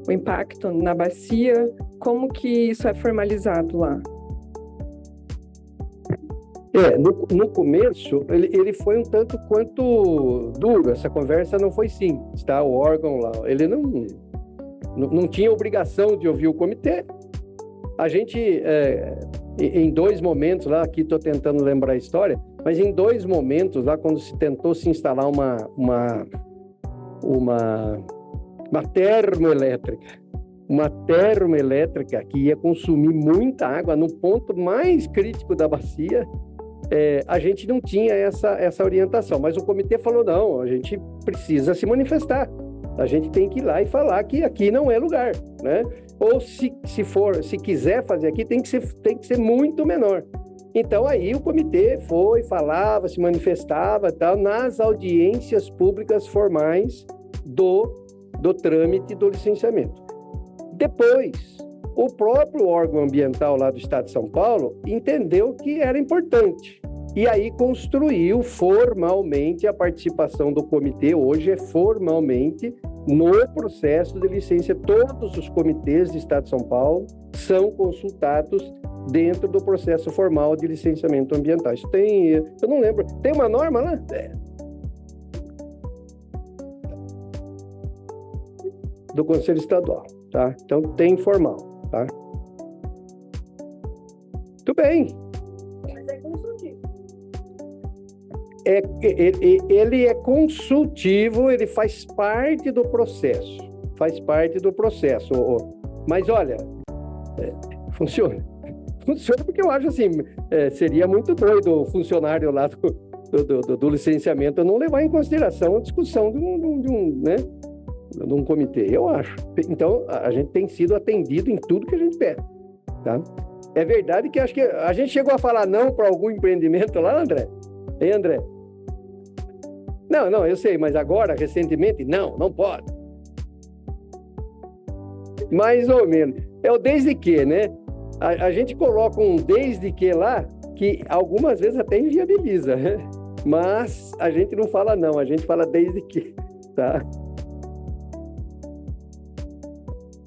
o impacto na bacia? Como que isso é formalizado lá? No começo, ele foi um tanto quanto duro. Essa conversa não foi simples, tá? O órgão lá, ele não tinha obrigação de ouvir o comitê. A gente, em 2 momentos lá, aqui estou tentando lembrar a história, mas em 2 momentos lá, quando se tentou se instalar uma termoelétrica que ia consumir muita água no ponto mais crítico da bacia, a gente não tinha essa orientação, mas o comitê falou, não, a gente precisa se manifestar, a gente tem que ir lá e falar que aqui não é lugar, né? Ou se quiser fazer aqui, tem que ser muito menor. Então aí o comitê falava, se manifestava, tal, nas audiências públicas formais do trâmite do licenciamento. Depois, o próprio órgão ambiental lá do Estado de São Paulo entendeu que era importante. E aí construiu formalmente a participação do comitê. Hoje é formalmente no processo de licença. Todos os comitês do Estado de São Paulo são consultados dentro do processo formal de licenciamento ambiental. Isso eu não lembro, tem uma norma lá? Do Conselho Estadual, tá? Então tem formal, tá? Tudo bem. Mas é consultivo. Ele é consultivo, ele faz parte do processo. Mas olha, funciona. Funciona porque eu acho assim, seria muito doido o funcionário lá do licenciamento não levar em consideração a discussão de um comitê, eu acho. Então, a gente tem sido atendido em tudo que a gente pede, tá? É verdade que acho que a gente chegou a falar não para algum empreendimento lá, André? Hein, André? Não, eu sei, mas agora, recentemente, não pode. Mais ou menos. É o desde que, né? A gente coloca um desde que lá, que algumas vezes até inviabiliza, né? Mas a gente não fala não, a gente fala desde que, tá?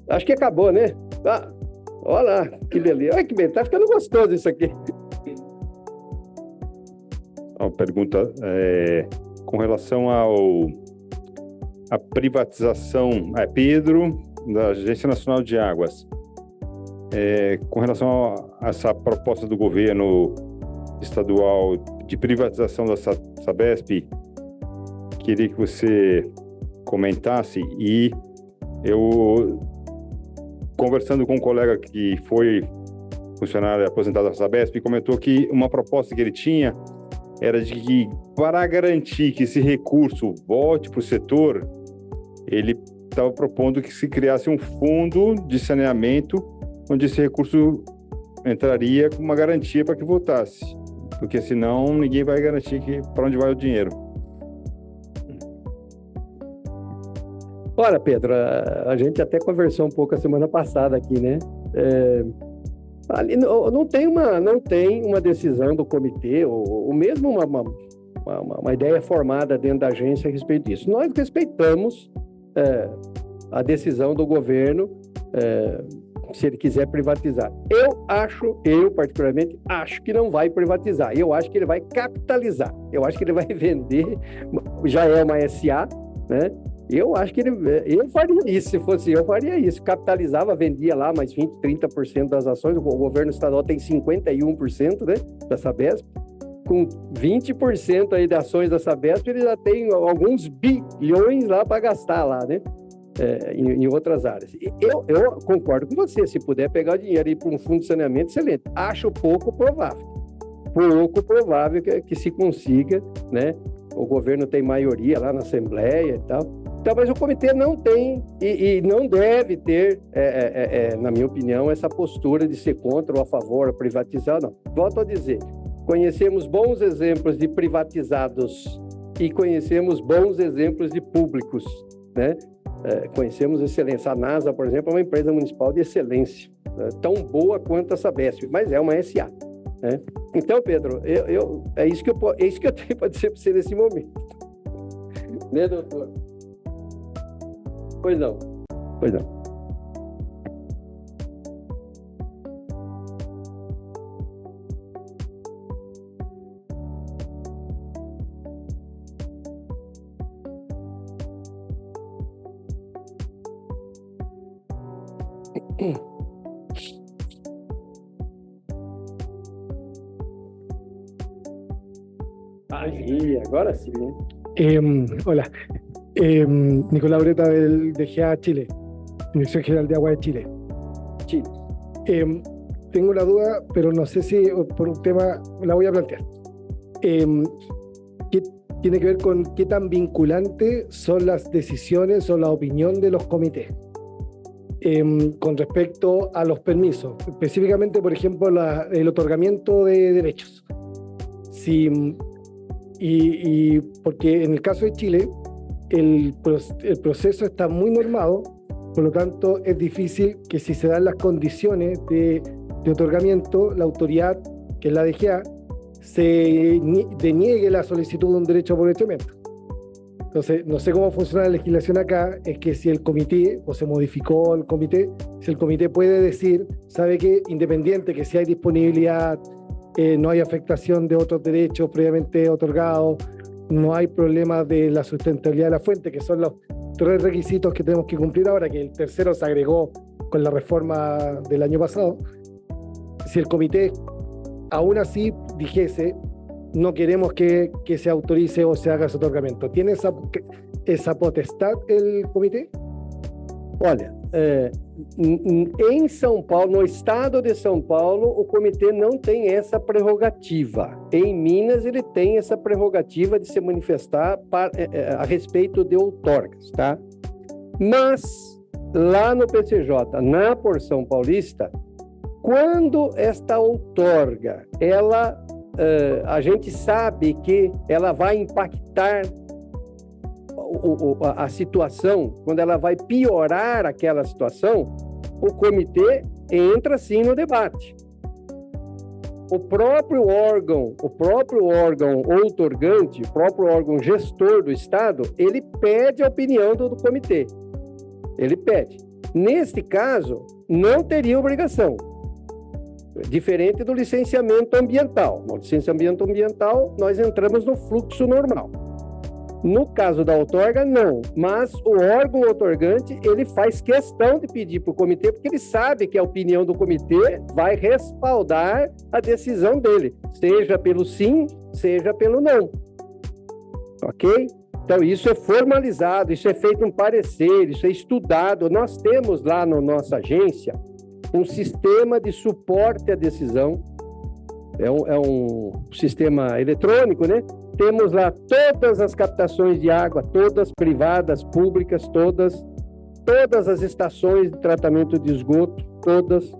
Acho que acabou, né? Olha lá, que beleza. Olha que beleza, tá ficando gostoso isso aqui. Uma pergunta com relação à privatização. Pedro, da Agência Nacional de Águas. Com relação a essa proposta do governo estadual de privatização da Sabesp, queria que você comentasse. E eu, conversando com um colega que foi funcionário aposentado da Sabesp, comentou que uma proposta que ele tinha era de que, para garantir que esse recurso volte para o setor, ele estava propondo que se criasse um fundo de saneamento onde esse recurso entraria com uma garantia para que voltasse, porque senão ninguém vai garantir para onde vai o dinheiro. Olha, Pedro, a gente até conversou um pouco a semana passada aqui, né? Ali não tem uma decisão do comitê, ou mesmo uma ideia formada dentro da agência a respeito disso. Nós respeitamos a decisão do governo, se ele quiser privatizar. Eu particularmente acho que não vai privatizar. Eu acho que ele vai capitalizar. Eu acho que ele vai vender, já é uma SA, né? Eu acho que eu faria isso, se fosse eu faria isso. Capitalizava, vendia lá mais 20%, 30% das ações. O governo estadual tem 51%, né, da Sabesp. Com 20% aí das ações da Sabesp, ele já tem alguns bilhões lá para gastar lá, né? Em outras áreas. Eu concordo com você, se puder pegar o dinheiro e ir para um fundo de saneamento, excelente. Acho pouco provável que se consiga, né? O governo tem maioria lá na Assembleia e tal, Então, mas o comitê não tem e não deve ter, na minha opinião, essa postura de ser contra ou a favor, a privatizar, não. Volto a dizer, conhecemos bons exemplos de privatizados e conhecemos bons exemplos de públicos, né? Conhecemos excelência. A NASA, por exemplo, é uma empresa municipal de excelência, tão boa quanto a Sabesp, mas é uma SA, né? Então, Pedro, é isso que eu tenho para dizer para você nesse momento. Né, doutor? Pois não. Pois não. Aí, agora sim, né? Hola, Nicolás Ureta del DGA Chile, Dirección General de Agua de Chile. Chile. Tengo una duda, pero no sé si por un tema la voy a plantear. ¿Qué tiene que ver con qué tan vinculante son las decisiones o la opinión de los comités con respecto a los permisos? Específicamente, por ejemplo, el otorgamiento de derechos. Y porque en el caso de Chile, el proceso está muy normado, por lo tanto es difícil que si se dan las condiciones de otorgamiento, la autoridad, que es la DGA, se deniegue la solicitud de un derecho de aprovechamiento. Entonces, no sé cómo funciona la legislación acá, es que si el comité, o se modificó el comité, si el comité puede decir, sabe que independiente que si hay disponibilidad, no hay afectación de otros derechos previamente otorgados, no hay problema de la sustentabilidad de la fuente, que son los 3 requisitos que tenemos que cumplir ahora, que el tercero se agregó con la reforma del año pasado. Si el comité aún así dijese, no queremos que se autorice o se haga ese otorgamiento, ¿tiene esa potestad el comité? Olha, em São Paulo, no estado de São Paulo, o comitê não tem essa prerrogativa. Em Minas, ele tem essa prerrogativa de se manifestar a respeito de outorgas, tá? Mas, lá no PCJ, na porção paulista, quando esta outorga, a gente sabe que ela vai impactar a situação, quando ela vai piorar aquela situação, o comitê entra sim no debate. O próprio órgão outorgante, o próprio órgão gestor do Estado, ele pede a opinião do comitê. Ele pede. Neste caso, não teria obrigação. Diferente do licenciamento ambiental. No licenciamento ambiental, nós entramos no fluxo normal. No caso da outorga, não. Mas o órgão outorgante, ele faz questão de pedir para o comitê, porque ele sabe que a opinião do comitê vai respaldar a decisão dele, seja pelo sim, seja pelo não. Ok? Então, isso é formalizado, isso é feito um parecer, isso é estudado. Nós temos lá na nossa agência um sistema de suporte à decisão. É um sistema eletrônico, né? Temos lá todas as captações de água, todas privadas, públicas, todas as estações de tratamento de esgoto, todas.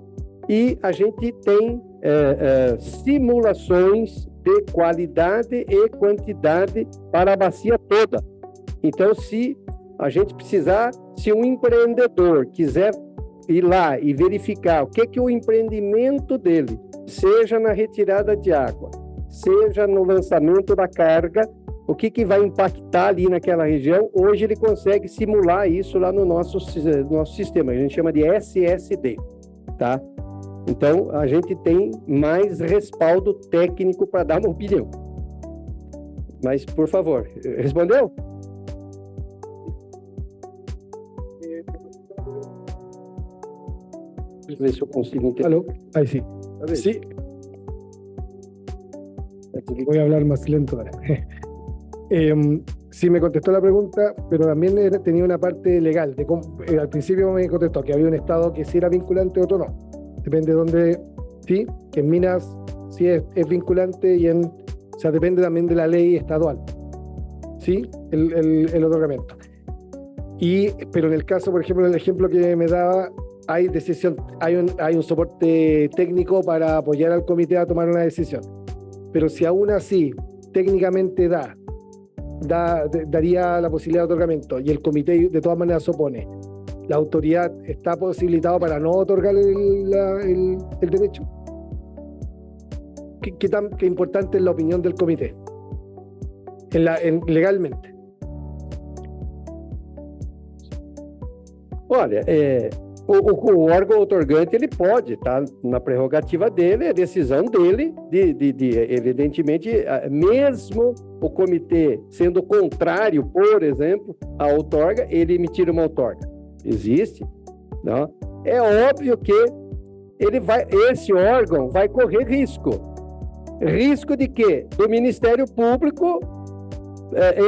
E a gente tem simulações de qualidade e quantidade para a bacia toda. Então, se a gente precisar, se um empreendedor quiser ir lá e verificar o que o empreendimento dele, seja na retirada de água, seja no lançamento da carga, o que vai impactar ali naquela região, hoje ele consegue simular isso lá no nosso sistema, a gente chama de SSD, tá? Então, a gente tem mais respaldo técnico para dar uma opinião. Mas, por favor, respondeu? Deixa eu ver se eu consigo entender. ¿Aló? Ahí sí. Sí. Voy a hablar más lento ahora. Sí, me contestó la pregunta, pero también tenía una parte legal. Al principio me contestó que había un estado que sí era vinculante, otro no. Depende de dónde, sí, que en Minas sí es vinculante y o sea, depende también de la ley estadual, sí, el otorgamiento. Pero en el caso, por ejemplo, en el ejemplo que me daba, hay un soporte técnico para apoyar al comité a tomar una decisión. Pero si aún así técnicamente daría la posibilidad de otorgamiento y el comité de todas maneras se opone, ¿la autoridad está posibilitada para no otorgar el derecho? ¿Qué importante es la opinión del comité legalmente? Olha, o órgão outorgante, ele pode, tá na prerrogativa dele, é decisão dele, evidentemente, mesmo o comitê sendo contrário, por exemplo, à outorga, ele emitir uma outorga. Existe, não? É óbvio que esse órgão vai correr risco. Risco de quê? Do Ministério Público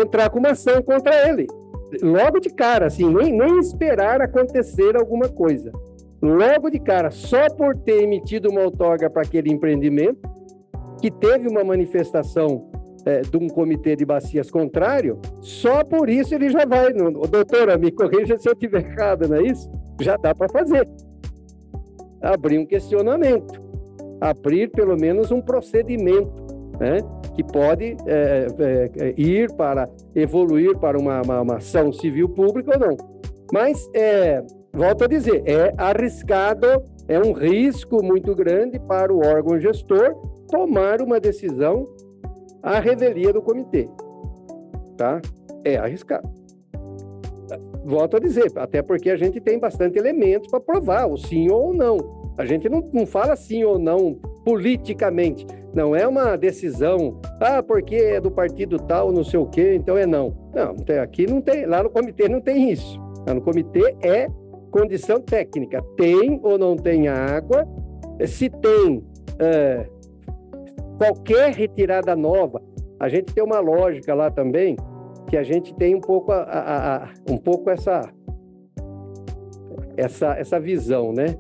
entrar com uma ação contra ele. Logo de cara, assim, nem esperar acontecer alguma coisa. Logo de cara, só por ter emitido uma outorga para aquele empreendimento, que teve uma manifestação de um comitê de bacias contrário, só por isso ele já vai. Doutora, me corrija se eu estiver errado, não é isso? Já dá para fazer. Abrir um questionamento. Abrir pelo menos um procedimento, né? Que pode evoluir para uma ação civil pública ou não. Mas, volto a dizer, é arriscado, é um risco muito grande para o órgão gestor tomar uma decisão à revelia do comitê. Tá? É arriscado. Volto a dizer, até porque a gente tem bastante elementos para provar o sim ou não. A gente não fala sim ou não politicamente. Não é uma decisão, porque é do partido tal, não sei o quê, então é não. Não, aqui não tem, lá no comitê não tem isso. Lá no comitê é condição técnica. Tem ou não tem água, se tem qualquer retirada nova. A gente tem uma lógica lá também, que a gente tem um pouco, essa visão, né?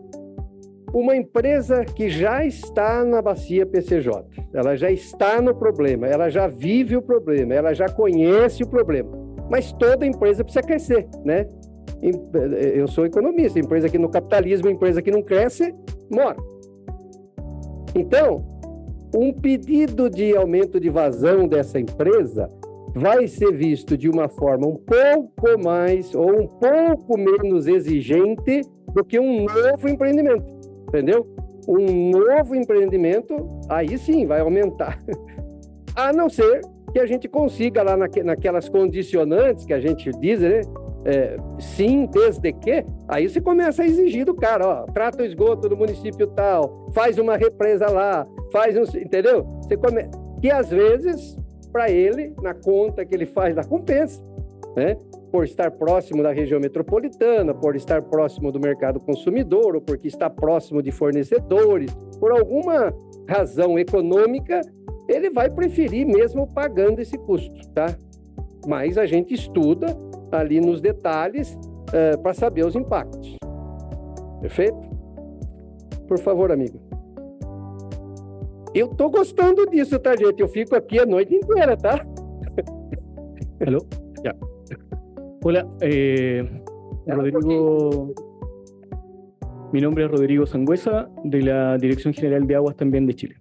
Uma empresa que já está na bacia PCJ, ela já está no problema, ela já vive o problema, ela já conhece o problema, mas toda empresa precisa crescer, né? Eu sou economista, empresa que no capitalismo, empresa que não cresce, mora. Então, um pedido de aumento de vazão dessa empresa vai ser visto de uma forma um pouco mais ou um pouco menos exigente do que um novo empreendimento. Entendeu? Um novo empreendimento, aí sim vai aumentar. A não ser que a gente consiga lá naquelas condicionantes que a gente diz, né? Sim, desde que, aí você começa a exigir do cara, ó, trata o esgoto do município tal, faz uma represa lá, entendeu? Que às vezes, para ele, na conta que ele faz da compensa, né? Por estar próximo da região metropolitana, por estar próximo do mercado consumidor, ou porque está próximo de fornecedores, por alguma razão econômica, ele vai preferir mesmo pagando esse custo, tá? Mas a gente estuda ali nos detalhes para saber os impactos. Perfeito? Por favor, amigo. Eu tô gostando disso, tá, gente? Eu fico aqui a noite inteira, tá? Hello? Yeah. Hola, Rodrigo. Mi nombre es Rodrigo Sangüesa, de la Dirección General de Aguas también de Chile.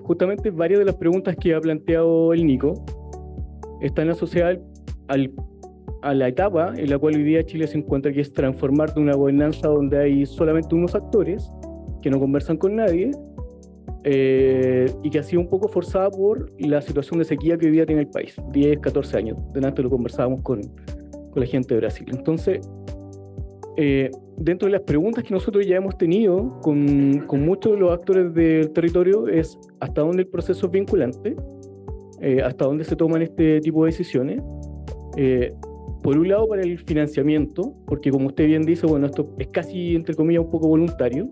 Justamente varias de las preguntas que ha planteado el Nico están asociadas a la etapa en la cual hoy día Chile se encuentra, que es transformar de una gobernanza donde hay solamente unos actores que no conversan con nadie, y que ha sido un poco forzada por la situación de sequía que hoy día tiene el país, 10, 14 años. Delante lo conversábamos con la gente de Brasil. Entonces, dentro de las preguntas que nosotros ya hemos tenido con muchos de los actores del territorio es hasta dónde el proceso es vinculante, hasta dónde se toman este tipo de decisiones. Por un lado, para el financiamiento, porque como usted bien dice, bueno, esto es casi, entre comillas, un poco voluntario,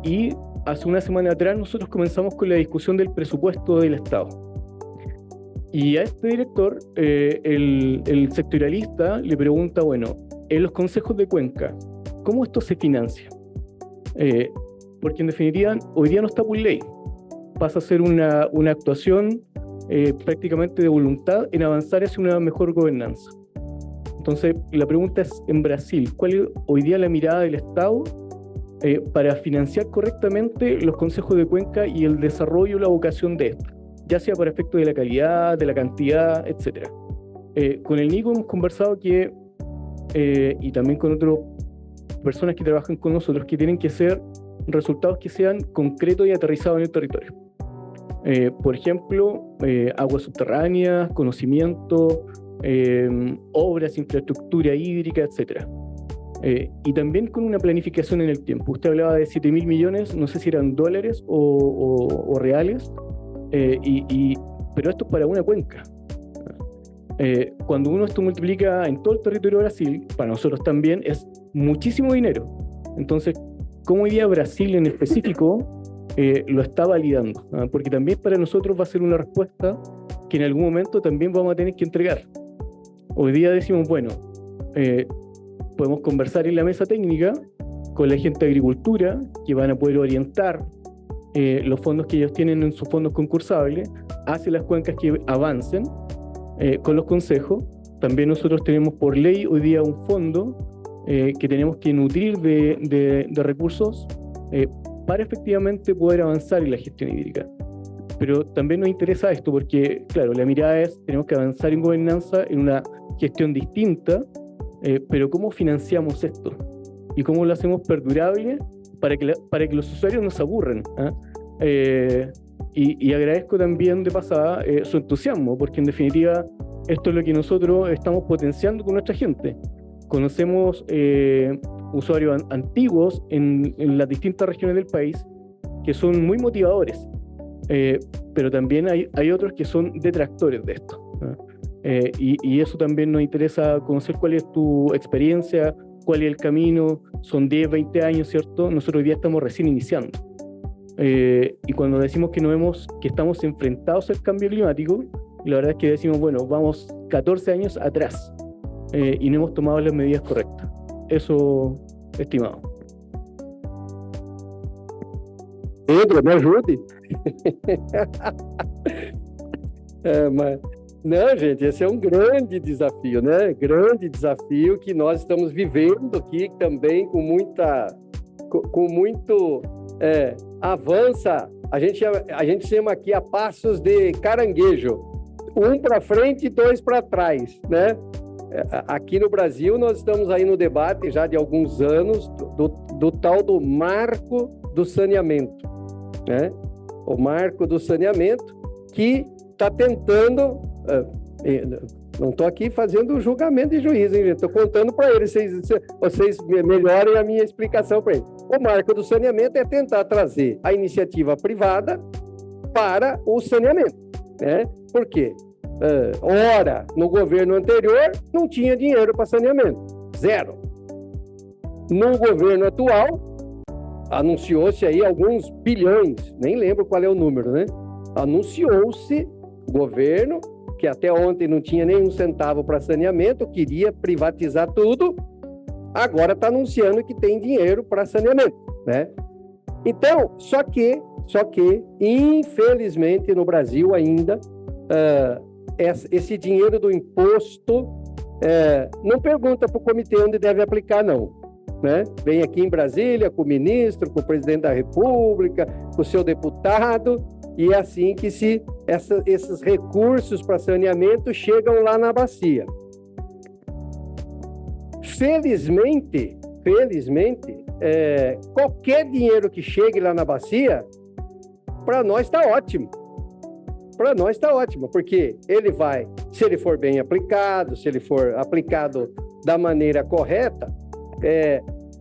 y hace una semana atrás nosotros comenzamos con la discusión del presupuesto del Estado. Y a este director, el sectorialista le pregunta, bueno, en los consejos de cuenca, ¿cómo esto se financia? Porque en definitiva, hoy día no está por ley. Pasa a ser una actuación prácticamente de voluntad en avanzar hacia una mejor gobernanza. Entonces, la pregunta es, en Brasil, ¿cuál es hoy día la mirada del Estado para financiar correctamente los consejos de cuenca y el desarrollo y la vocación de estos, ya sea para efectos de la calidad, de la cantidad, etcétera? Con el Nico hemos conversado que, y también con otras personas que trabajan con nosotros, que tienen que ser resultados que sean concretos y aterrizados en el territorio. Por ejemplo, aguas subterráneas, conocimiento, obras, infraestructura hídrica, etcétera. Y también con una planificación en el tiempo. Usted hablaba de 7.000 millones, no sé si eran dólares o reales, pero esto es para una cuenca. Cuando uno esto multiplica en todo el territorio de Brasil, para nosotros también es muchísimo dinero. Entonces, ¿cómo hoy día Brasil en específico lo está validando? Porque también para nosotros va a ser una respuesta que en algún momento también vamos a tener que entregar. Hoy día decimos, bueno, podemos conversar en la mesa técnica con la gente de agricultura, que van a poder orientar los fondos que ellos tienen en sus fondos concursables hacia las cuencas que avancen con los consejos. También nosotros tenemos por ley hoy día un fondo que tenemos que nutrir de recursos para efectivamente poder avanzar en la gestión hídrica. Pero también nos interesa esto porque, claro, la mirada es, tenemos que avanzar en gobernanza, en una gestión distinta, pero ¿cómo financiamos esto? ¿Y cómo lo hacemos perdurable para que los usuarios no se aburran? Y agradezco también de pasada su entusiasmo, porque en definitiva esto es lo que nosotros estamos potenciando con nuestra gente. Conocemos usuarios antiguos en las distintas regiones del país que son muy motivadores, pero también hay otros que son detractores de esto. Y eso también nos interesa conocer cuál es tu experiencia, cuál es el camino. Son 10, 20 años, ¿cierto? Nosotros hoy día estamos recién iniciando. Y cuando decimos que estamos enfrentados al cambio climático, la verdad es que decimos, bueno, vamos 14 años atrás y no hemos tomado las medidas correctas. Eso, estimado. Pedro, me ajude. Não, gente, esse é um grande desafio, né? Grande desafio que nós estamos vivendo aqui também com muito avança. A gente chama aqui a passos de caranguejo, um para frente e dois para trás, né? Aqui no Brasil nós estamos aí no debate já de alguns anos do tal do marco do saneamento, né? O marco do saneamento que está tentando, não estou aqui fazendo julgamento de juiz, hein, gente? Estou contando para eles, vocês melhorem a minha explicação para eles. O marco do saneamento é tentar trazer a iniciativa privada para o saneamento, né? Por quê? Ora, no governo anterior não tinha dinheiro para saneamento, zero. No governo atual, anunciou-se aí alguns bilhões, nem lembro qual é o número, né? Anunciou-se, governo, que até ontem não tinha nenhum centavo para saneamento, queria privatizar tudo, agora está anunciando que tem dinheiro para saneamento, né? Então, só que, infelizmente, no Brasil ainda, esse dinheiro do imposto não pergunta para o comitê onde deve aplicar, não, né? Vem aqui em Brasília com o ministro, com o presidente da República, com o seu deputado, e é assim que esses recursos para saneamento chegam lá na bacia. Felizmente, qualquer dinheiro que chegue lá na bacia, para nós está ótimo. Para nós está ótimo, porque ele vai, se ele for bem aplicado, se ele for aplicado da maneira correta,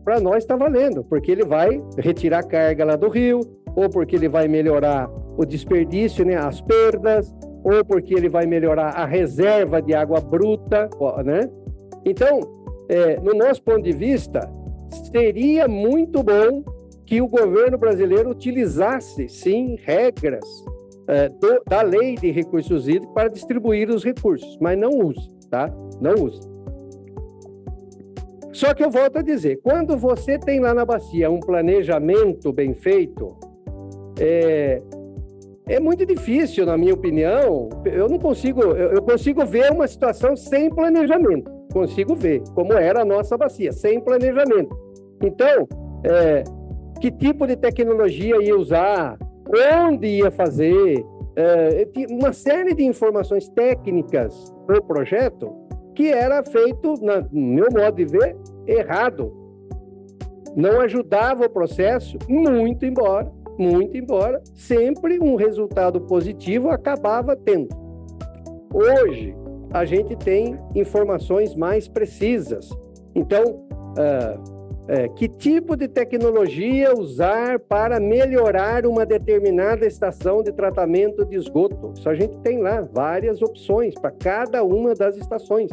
para nós está valendo, porque ele vai retirar carga lá do rio, ou porque ele vai melhorar o desperdício, né, as perdas, ou porque ele vai melhorar a reserva de água bruta, né? Então, no nosso ponto de vista, seria muito bom que o governo brasileiro utilizasse, sim, regras da lei de recursos hídricos para distribuir os recursos, mas não use, tá? Não use. Só que eu volto a dizer, quando você tem lá na bacia um planejamento bem feito, é muito difícil, na minha opinião, eu consigo ver uma situação sem planejamento, consigo ver como era a nossa bacia, sem planejamento. Então, que tipo de tecnologia ia usar, onde ia fazer, uma série de informações técnicas para o projeto que era feito, no meu modo de ver, errado. Não ajudava o processo, muito embora, sempre um resultado positivo acabava tendo. Hoje, a gente tem informações mais precisas. Então, que tipo de tecnologia usar para melhorar uma determinada estação de tratamento de esgoto? Isso a gente tem lá várias opções para cada uma das estações.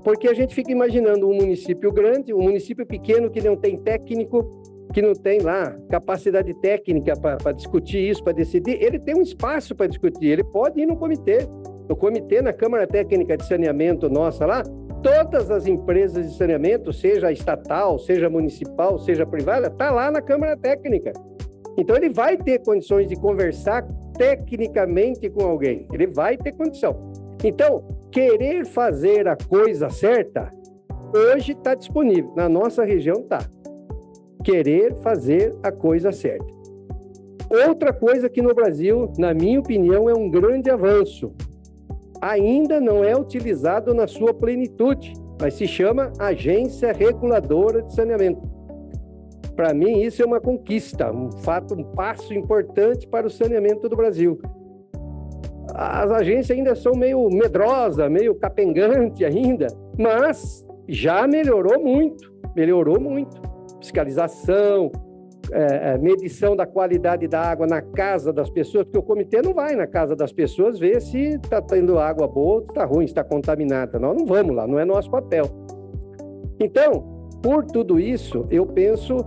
Porque a gente fica imaginando um município grande, um município pequeno que não tem técnico, que não tem lá capacidade técnica para discutir isso, para decidir. Ele tem um espaço para discutir, ele pode ir no comitê. No comitê, na Câmara Técnica de Saneamento nossa lá, todas as empresas de saneamento, seja estatal, seja municipal, seja privada, está lá na Câmara Técnica. Então, ele vai ter condições de conversar tecnicamente com alguém. Ele vai ter condição. Então, querer fazer a coisa certa, hoje está disponível. Na nossa região está. Querer fazer a coisa certa. Outra coisa que no Brasil, na minha opinião, é um grande avanço. Ainda não é utilizado na sua plenitude, mas se chama Agência Reguladora de Saneamento. Para mim, isso é uma conquista, um passo importante para o saneamento do Brasil. As agências ainda são meio medrosas, meio capengante ainda, mas já melhorou muito. Fiscalização, medição da qualidade da água na casa das pessoas, porque o comitê não vai na casa das pessoas ver se está tendo água boa ou está ruim, está contaminada. Nós não vamos lá, não é nosso papel. Então, por tudo isso, eu penso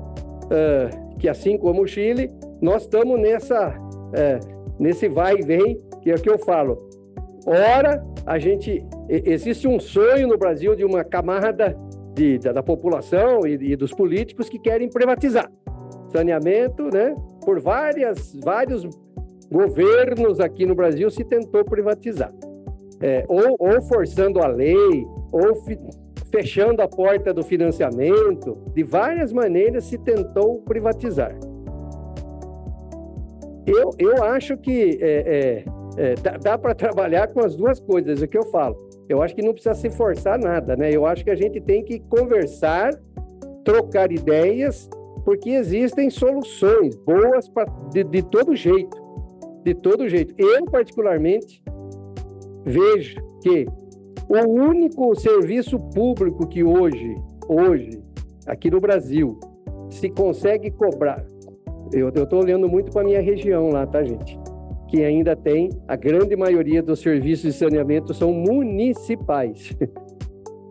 que, assim como o Chile, nós estamos nesse vai e vem, que é o que eu falo. Ora, existe um sonho no Brasil de uma camada da população e dos políticos que querem privatizar saneamento, né? Por vários governos aqui no Brasil se tentou privatizar, ou forçando a lei, ou fechando a porta do financiamento. De várias maneiras se tentou privatizar. Eu acho que dá para trabalhar com as duas coisas, é o que eu falo. Eu acho que não precisa se forçar nada, né? Eu acho que a gente tem que conversar, trocar ideias, porque existem soluções boas de todo jeito. De todo jeito. Eu, particularmente, vejo que o único serviço público que hoje, aqui no Brasil, se consegue cobrar. Eu estou olhando muito para a minha região lá, tá, gente? Que ainda tem, a grande maioria dos serviços de saneamento são municipais.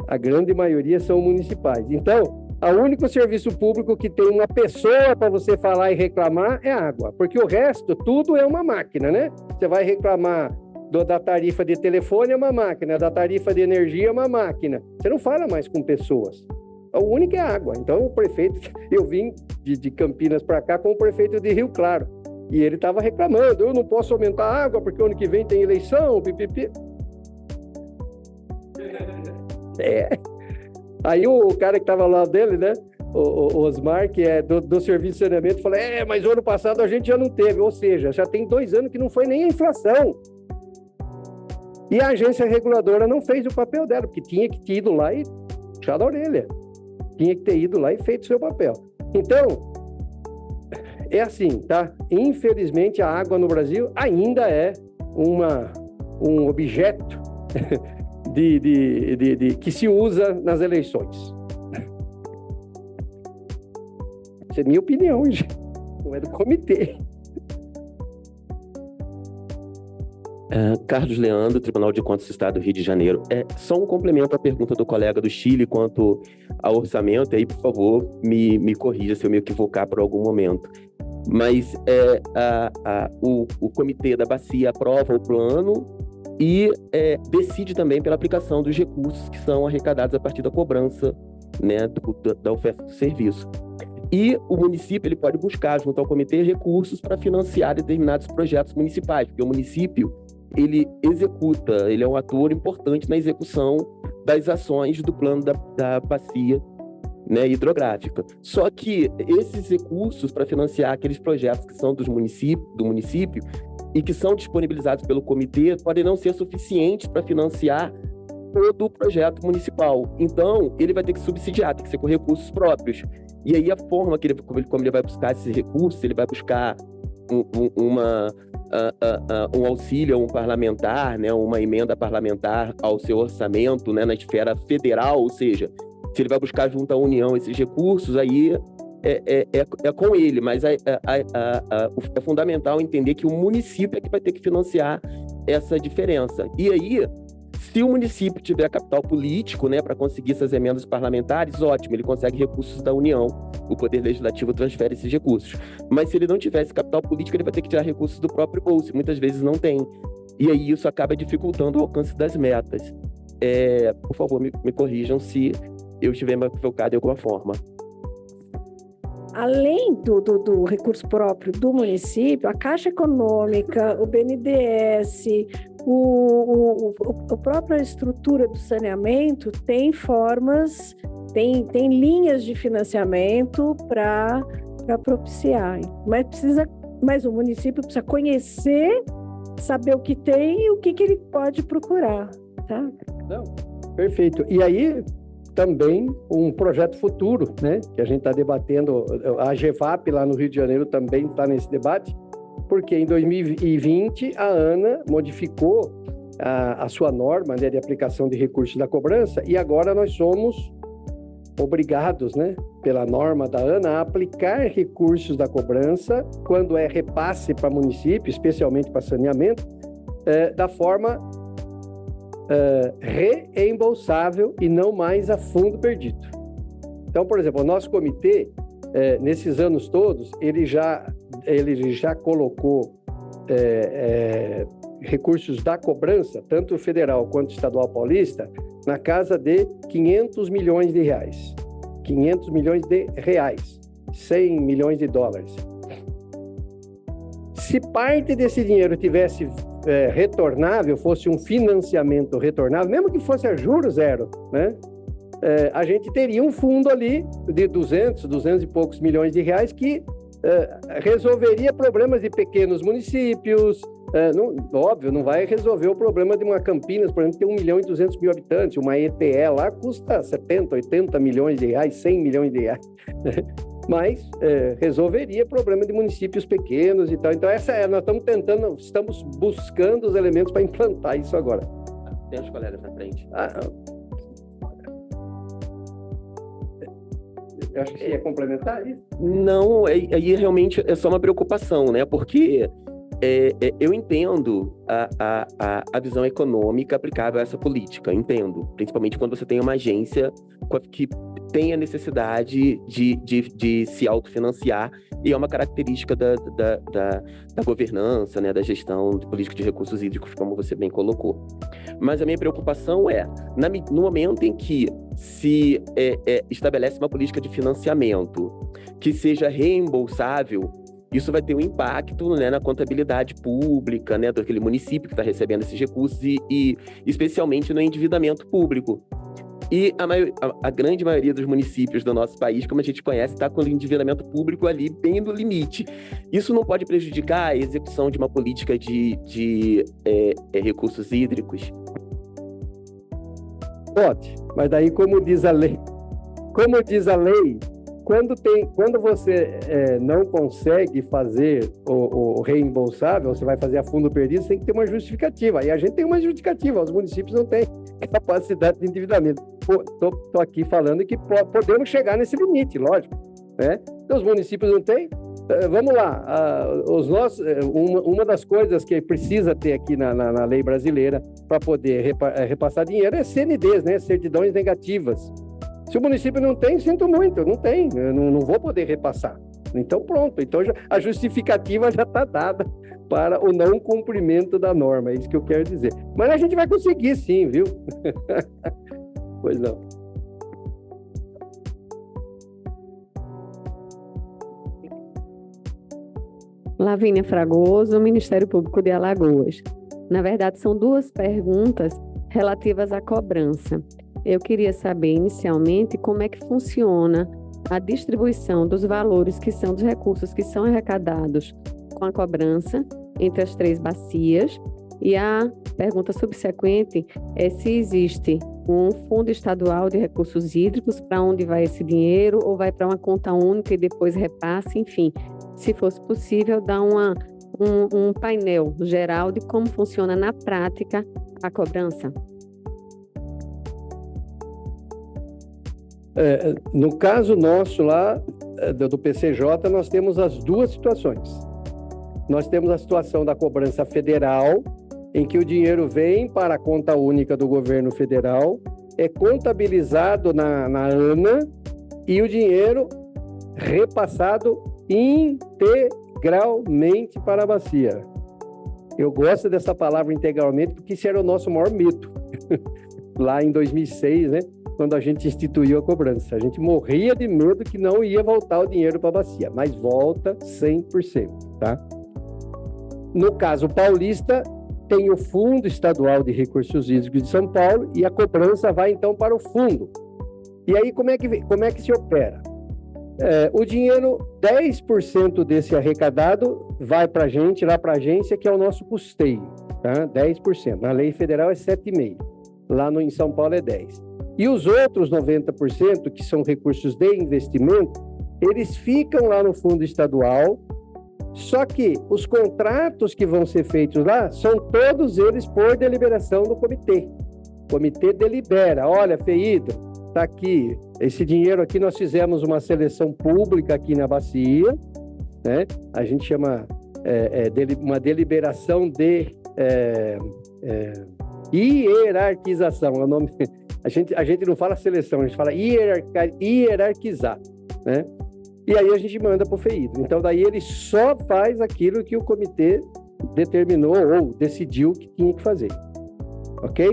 A grande maioria são municipais. Então, o único serviço público que tem uma pessoa para você falar e reclamar é a água, porque o resto, tudo é uma máquina, né? Você vai reclamar da tarifa de telefone, é uma máquina, da tarifa de energia, é uma máquina. Você não fala mais com pessoas. O único é a água. Então, o prefeito, eu vim de Campinas para cá com o prefeito de Rio Claro, e ele estava reclamando, eu não posso aumentar a água porque o ano que vem tem eleição, pipipi. Aí o cara que estava lá dele, né, o Osmar, que é do Serviço de Saneamento, falou, mas o ano passado a gente já não teve, ou seja, já tem 2 anos que não foi nem a inflação. E a agência reguladora não fez o papel dela, porque tinha que ter ido lá e puxado a orelha. Tinha que ter ido lá e feito o seu papel. Então, é assim, tá? Infelizmente, a água no Brasil ainda é um objeto que se usa nas eleições. Essa é minha opinião, gente. Não é do comitê. Carlos Leandro, Tribunal de Contas do Estado do Rio de Janeiro. Só um complemento à pergunta do colega do Chile quanto ao orçamento, aí, por favor, me corrija se eu me equivocar por algum momento. Mas o comitê da bacia aprova o plano e decide também pela aplicação dos recursos que são arrecadados a partir da cobrança, né, da oferta do serviço. E o município ele pode buscar, junto ao comitê, recursos para financiar determinados projetos municipais, porque o município ele executa, ele é um ator importante na execução das ações do plano da bacia, né, hidrográfica. Só que esses recursos para financiar aqueles projetos que são do município e que são disponibilizados pelo comitê podem não ser suficientes para financiar todo o projeto municipal. Então, ele vai ter que subsidiar, tem que ser com recursos próprios. E aí a forma como ele vai buscar esses recursos, ele vai buscar um auxílio a um parlamentar, né, uma emenda parlamentar ao seu orçamento, né, na esfera federal, ou seja, se ele vai buscar junto à União esses recursos, aí é com ele, mas é fundamental entender que o município é que vai ter que financiar essa diferença. E aí, se o município tiver capital político, né, para conseguir essas emendas parlamentares, ótimo, ele consegue recursos da União, o Poder Legislativo transfere esses recursos. Mas se ele não tiver esse capital político, ele vai ter que tirar recursos do próprio bolso, muitas vezes não tem. E aí isso acaba dificultando o alcance das metas. Por favor, me corrijam se eu estiver me equivocado de alguma forma. Além do recurso próprio do município, a Caixa Econômica, o BNDES, a própria estrutura do saneamento tem formas, tem linhas de financiamento para propiciar. Mas o município precisa conhecer, saber o que tem e o que ele pode procurar, tá? Não, perfeito. E aí também um projeto futuro, né, que a gente está debatendo, a GEVAP lá no Rio de Janeiro também está nesse debate, porque em 2020 a ANA modificou a sua norma, né, de aplicação de recursos da cobrança, e agora nós somos obrigados, né, pela norma da ANA a aplicar recursos da cobrança quando é repasse para município, especialmente para saneamento, da forma reembolsável e não mais a fundo perdido. Então, por exemplo, o nosso comitê, nesses anos todos, ele já colocou recursos da cobrança, tanto federal quanto estadual paulista, na casa de 500 milhões de reais. 500 milhões de reais, 100 milhões de dólares. Se parte desse dinheiro tivesse retornável, fosse um financiamento retornável, mesmo que fosse a juros zero, né? A gente teria um fundo ali de 200 e poucos milhões de reais que resolveria problemas de pequenos municípios. Óbvio, não vai resolver o problema de uma Campinas, por exemplo, que tem 1.200.000 habitantes, uma ETE lá custa 70, 80 milhões de reais, 100 milhões de reais. Mas resolveria problema de municípios pequenos e tal. Então, nós estamos buscando os elementos para implantar isso agora. Tem os colegas na frente. Eu acho que você ia complementar isso. Não, aí realmente é só uma preocupação, né? Porque eu entendo a visão econômica aplicável a essa política, entendo. Principalmente quando você tem uma agência que tem a necessidade de se autofinanciar, e é uma característica da governança, né, da gestão de política de recursos hídricos, como você bem colocou. Mas a minha preocupação no momento em que se estabelece uma política de financiamento que seja reembolsável, isso vai ter um impacto, né, na contabilidade pública, né, daquele município que está recebendo esses recursos e especialmente no endividamento público. E a grande maioria dos municípios do nosso país, como a gente conhece, está com o endividamento público ali bem no limite. Isso não pode prejudicar a execução de uma política de recursos hídricos? Pode, mas daí, como diz a lei, quando você não consegue fazer o reembolsável, você vai fazer a fundo perdido, você tem que ter uma justificativa. E a gente tem uma justificativa, os municípios não têm capacidade de endividamento. Estou aqui falando que podemos chegar nesse limite, lógico, né? Então, os municípios não têm. Vamos lá, uma das coisas que precisa ter aqui na lei brasileira para poder repassar dinheiro é CNDs, né? Certidões negativas. Se o município não tem, sinto muito, não tem, eu não vou poder repassar. Então, pronto, então a justificativa já está dada para o não cumprimento da norma, é isso que eu quero dizer. Mas a gente vai conseguir sim, viu? Pois não. Lavínia Fragoso, Ministério Público de Alagoas. Na verdade, são duas perguntas relativas à cobrança. eu queria saber inicialmente como é que funciona a distribuição dos valores que são dos recursos que são arrecadados com a cobrança entre as 3 bacias. E a pergunta subsequente é se existe um fundo estadual de recursos hídricos, para onde vai esse dinheiro, ou vai para uma conta única e depois repasse, enfim. Se fosse possível, dar um painel geral de como funciona na prática a cobrança. No caso nosso lá, do PCJ, nós temos as 2 situações. Nós temos a situação da cobrança federal, em que o dinheiro vem para a conta única do governo federal, é contabilizado na ANA e o dinheiro repassado integralmente para a bacia. Eu gosto dessa palavra integralmente porque isso era o nosso maior mito. Lá em 2006, né, quando a gente instituiu a cobrança. A gente morria de medo que não ia voltar o dinheiro para a bacia, mas volta 100%, tá? No caso paulista, tem o Fundo Estadual de Recursos Hídricos de São Paulo e a cobrança vai então para o fundo. E aí como é que se opera? O dinheiro, 10% desse arrecadado vai para a gente, lá para a agência, que é o nosso custeio, tá? 10%. Na lei federal é 7,5%. Lá em São Paulo é 10%. E os outros 90%, que são recursos de investimento, eles ficam lá no fundo estadual. Só que os contratos que vão ser feitos lá são todos eles por deliberação do comitê. O comitê delibera, olha, FEHIDRO, está aqui, esse dinheiro aqui nós fizemos uma seleção pública aqui na bacia, né? A gente chama uma deliberação de hierarquização, é o nome. A gente não fala seleção, a gente fala hierarquizar, né? E aí a gente manda para o FEHIDRO. Então, daí ele só faz aquilo que o comitê determinou ou decidiu que tinha que fazer. Ok?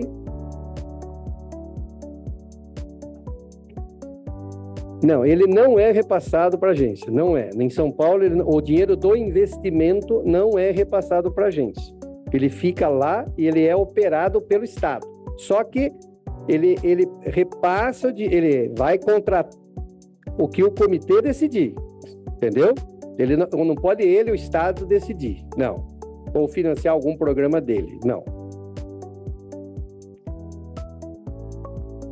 Não, ele não é repassado para a agência, não é. Em São Paulo, o dinheiro do investimento não é repassado para a agência. Ele fica lá e ele é operado pelo Estado. Só que ele repassa, ele vai contratar o que o comitê decidir, entendeu? Ele não pode o Estado decidir, não. Ou financiar algum programa dele, não.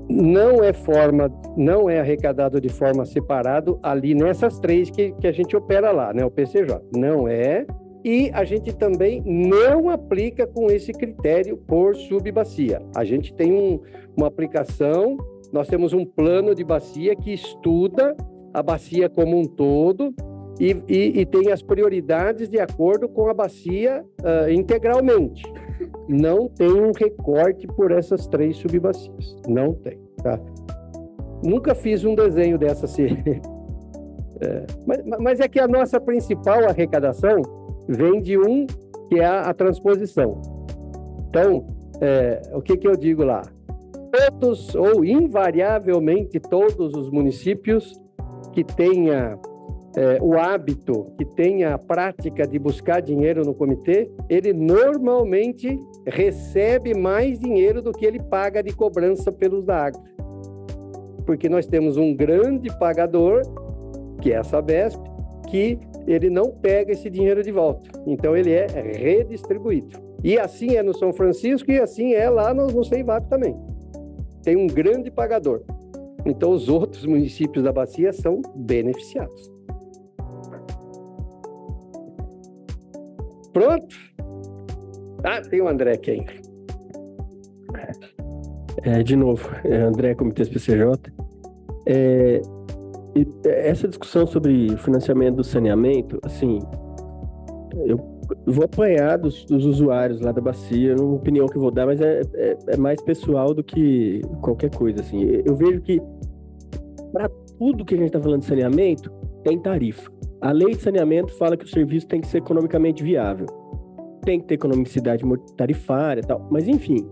Não é arrecadado de forma separada ali nessas 3 que a gente opera lá, né? O PCJ. Não é. E a gente também não aplica com esse critério por subbacia. A gente tem uma aplicação. Nós temos um plano de bacia que estuda a bacia como um todo e tem as prioridades de acordo com a bacia integralmente. Não tem um recorte por essas 3 subbacias. Não tem, tá? Nunca fiz um desenho dessa série. Mas é que a nossa principal arrecadação vem de que é a transposição. Então, o que eu digo lá? Todos, ou invariavelmente todos os municípios que tenha o hábito, que tenha a prática de buscar dinheiro no comitê, ele normalmente recebe mais dinheiro do que ele paga de cobrança pelos da água. Porque nós temos um grande pagador, que é a Sabesp, que ele não pega esse dinheiro de volta. Então ele é redistribuído. E assim é no São Francisco e assim é lá no CEIVAP também. Tem um grande pagador. Então, os outros municípios da bacia são beneficiados. Pronto? Tem o André aqui ainda. De novo, André, Comitê PCJ. Essa discussão sobre financiamento do saneamento, assim, eu vou apanhar dos usuários lá da bacia, uma opinião que eu vou dar, mas é mais pessoal do que qualquer coisa, assim. Eu vejo que para tudo que a gente está falando de saneamento, tem tarifa. A lei de saneamento fala que o serviço tem que ser economicamente viável. Tem que ter economicidade tarifária e tal. Mas, enfim,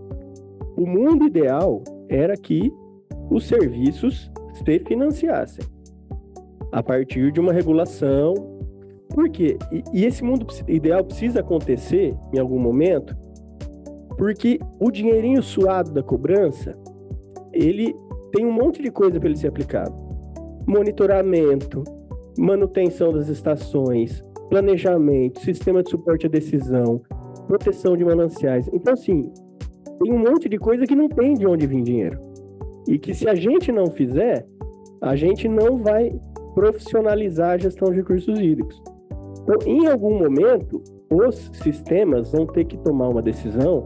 o mundo ideal era que os serviços se financiassem a partir de uma regulação. Por quê? E esse mundo ideal precisa acontecer em algum momento, porque o dinheirinho suado da cobrança, ele tem um monte de coisa para ele ser aplicado. Monitoramento, manutenção das estações, planejamento, sistema de suporte à decisão, proteção de mananciais. Então, assim, tem um monte de coisa que não tem de onde vir dinheiro. E que se a gente não fizer, a gente não vai profissionalizar a gestão de recursos hídricos. Então, em algum momento, os sistemas vão ter que tomar uma decisão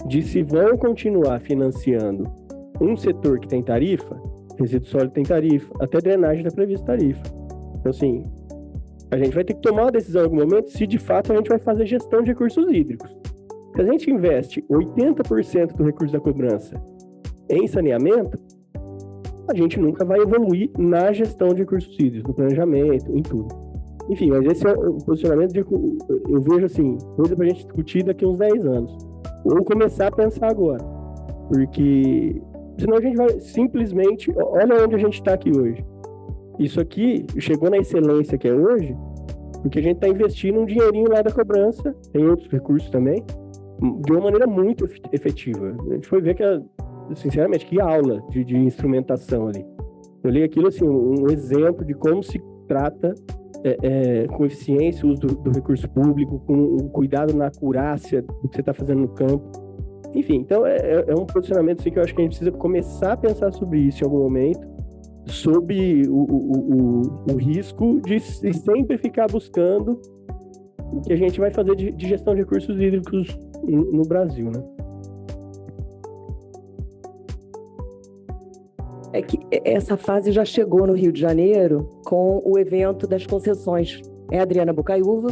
de se vão continuar financiando um setor que tem tarifa, resíduo sólido tem tarifa, até drenagem está previsto tarifa. Então, assim, a gente vai ter que tomar uma decisão em algum momento se de fato a gente vai fazer gestão de recursos hídricos. Se a gente investe 80% do recurso da cobrança em saneamento, a gente nunca vai evoluir na gestão de recursos hídricos, no planejamento, em tudo. Enfim, mas esse é o posicionamento de, eu vejo assim, coisa para a gente discutir daqui a uns 10 anos. Vamos começar a pensar agora, porque senão a gente vai simplesmente, olha onde a gente está aqui hoje. Isso aqui chegou na excelência que é hoje, porque a gente está investindo um dinheirinho lá da cobrança, tem outros recursos também, de uma maneira muito efetiva. A gente foi ver que, sinceramente, que aula de instrumentação ali. Eu li aquilo assim, um exemplo de como se trata com eficiência o uso do recurso público, com um cuidado na acurácia do que você está fazendo no campo. Enfim, então é um posicionamento assim, que eu acho que a gente precisa começar a pensar sobre isso em algum momento, sob o risco de sempre ficar buscando o que a gente vai fazer de gestão de recursos hídricos no Brasil, né? É que essa fase já chegou no Rio de Janeiro com o evento das concessões. É a Adriana Bocaiúva,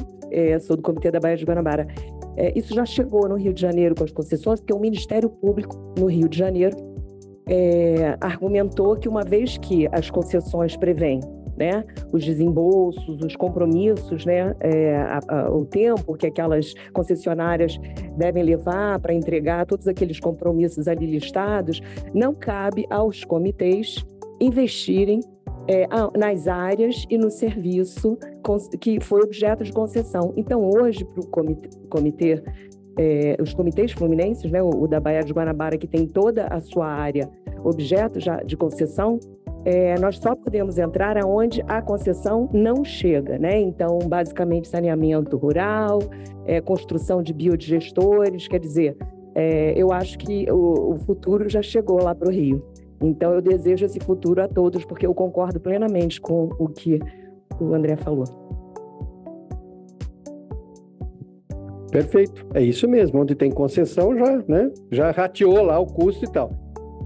sou do Comitê da Baía de Guanabara. Isso já chegou no Rio de Janeiro com as concessões, porque o Ministério Público no Rio de Janeiro argumentou que uma vez que as concessões prevêem, né, os desembolsos, os compromissos, né, o tempo que aquelas concessionárias devem levar para entregar todos aqueles compromissos ali listados, não cabe aos comitês investirem nas áreas e no serviço que foi objeto de concessão. Então, hoje, para o comitê, os comitês fluminenses, né, o da Baía de Guanabara, que tem toda a sua área objeto já de concessão, nós só podemos entrar aonde a concessão não chega, né? Então, basicamente, saneamento rural, construção de biodigestores, quer dizer, eu acho que o futuro já chegou lá para o Rio. Então, eu desejo esse futuro a todos, porque eu concordo plenamente com o que o André falou. Perfeito, é isso mesmo, onde tem concessão já, né? Já rateou lá o custo e tal.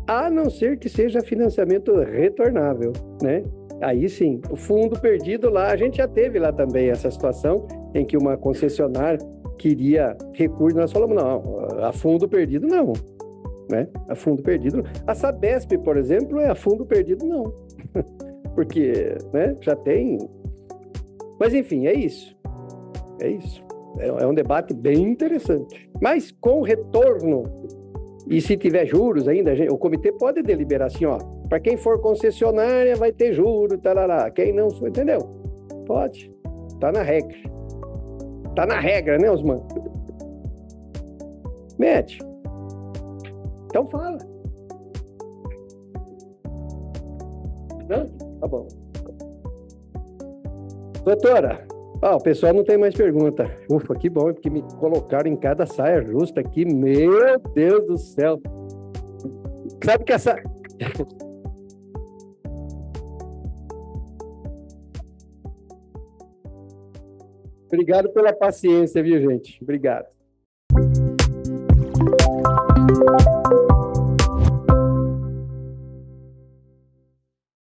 A não ser que seja financiamento retornável, né? Aí sim, o fundo perdido lá, a gente já teve lá também essa situação em que uma concessionária queria recurso, nós falamos, não, a fundo perdido não, né? A fundo perdido não. A Sabesp, por exemplo, é a fundo perdido não, porque, né, já tem... Mas enfim, é isso. É um debate bem interessante. Mas com retorno... E se tiver juros ainda, o comitê pode deliberar assim, ó, para quem for concessionária vai ter juros, talará. Quem não for, entendeu? Pode. Tá na regra. Tá na regra, né, Osman? Mete. Então fala. Não? Tá bom. Doutora, o pessoal não tem mais pergunta. Ufa, que bom, porque me colocaram em cada saia justa aqui. Meu Deus do céu. Sabe que essa... Obrigado pela paciência, viu, gente? Obrigado.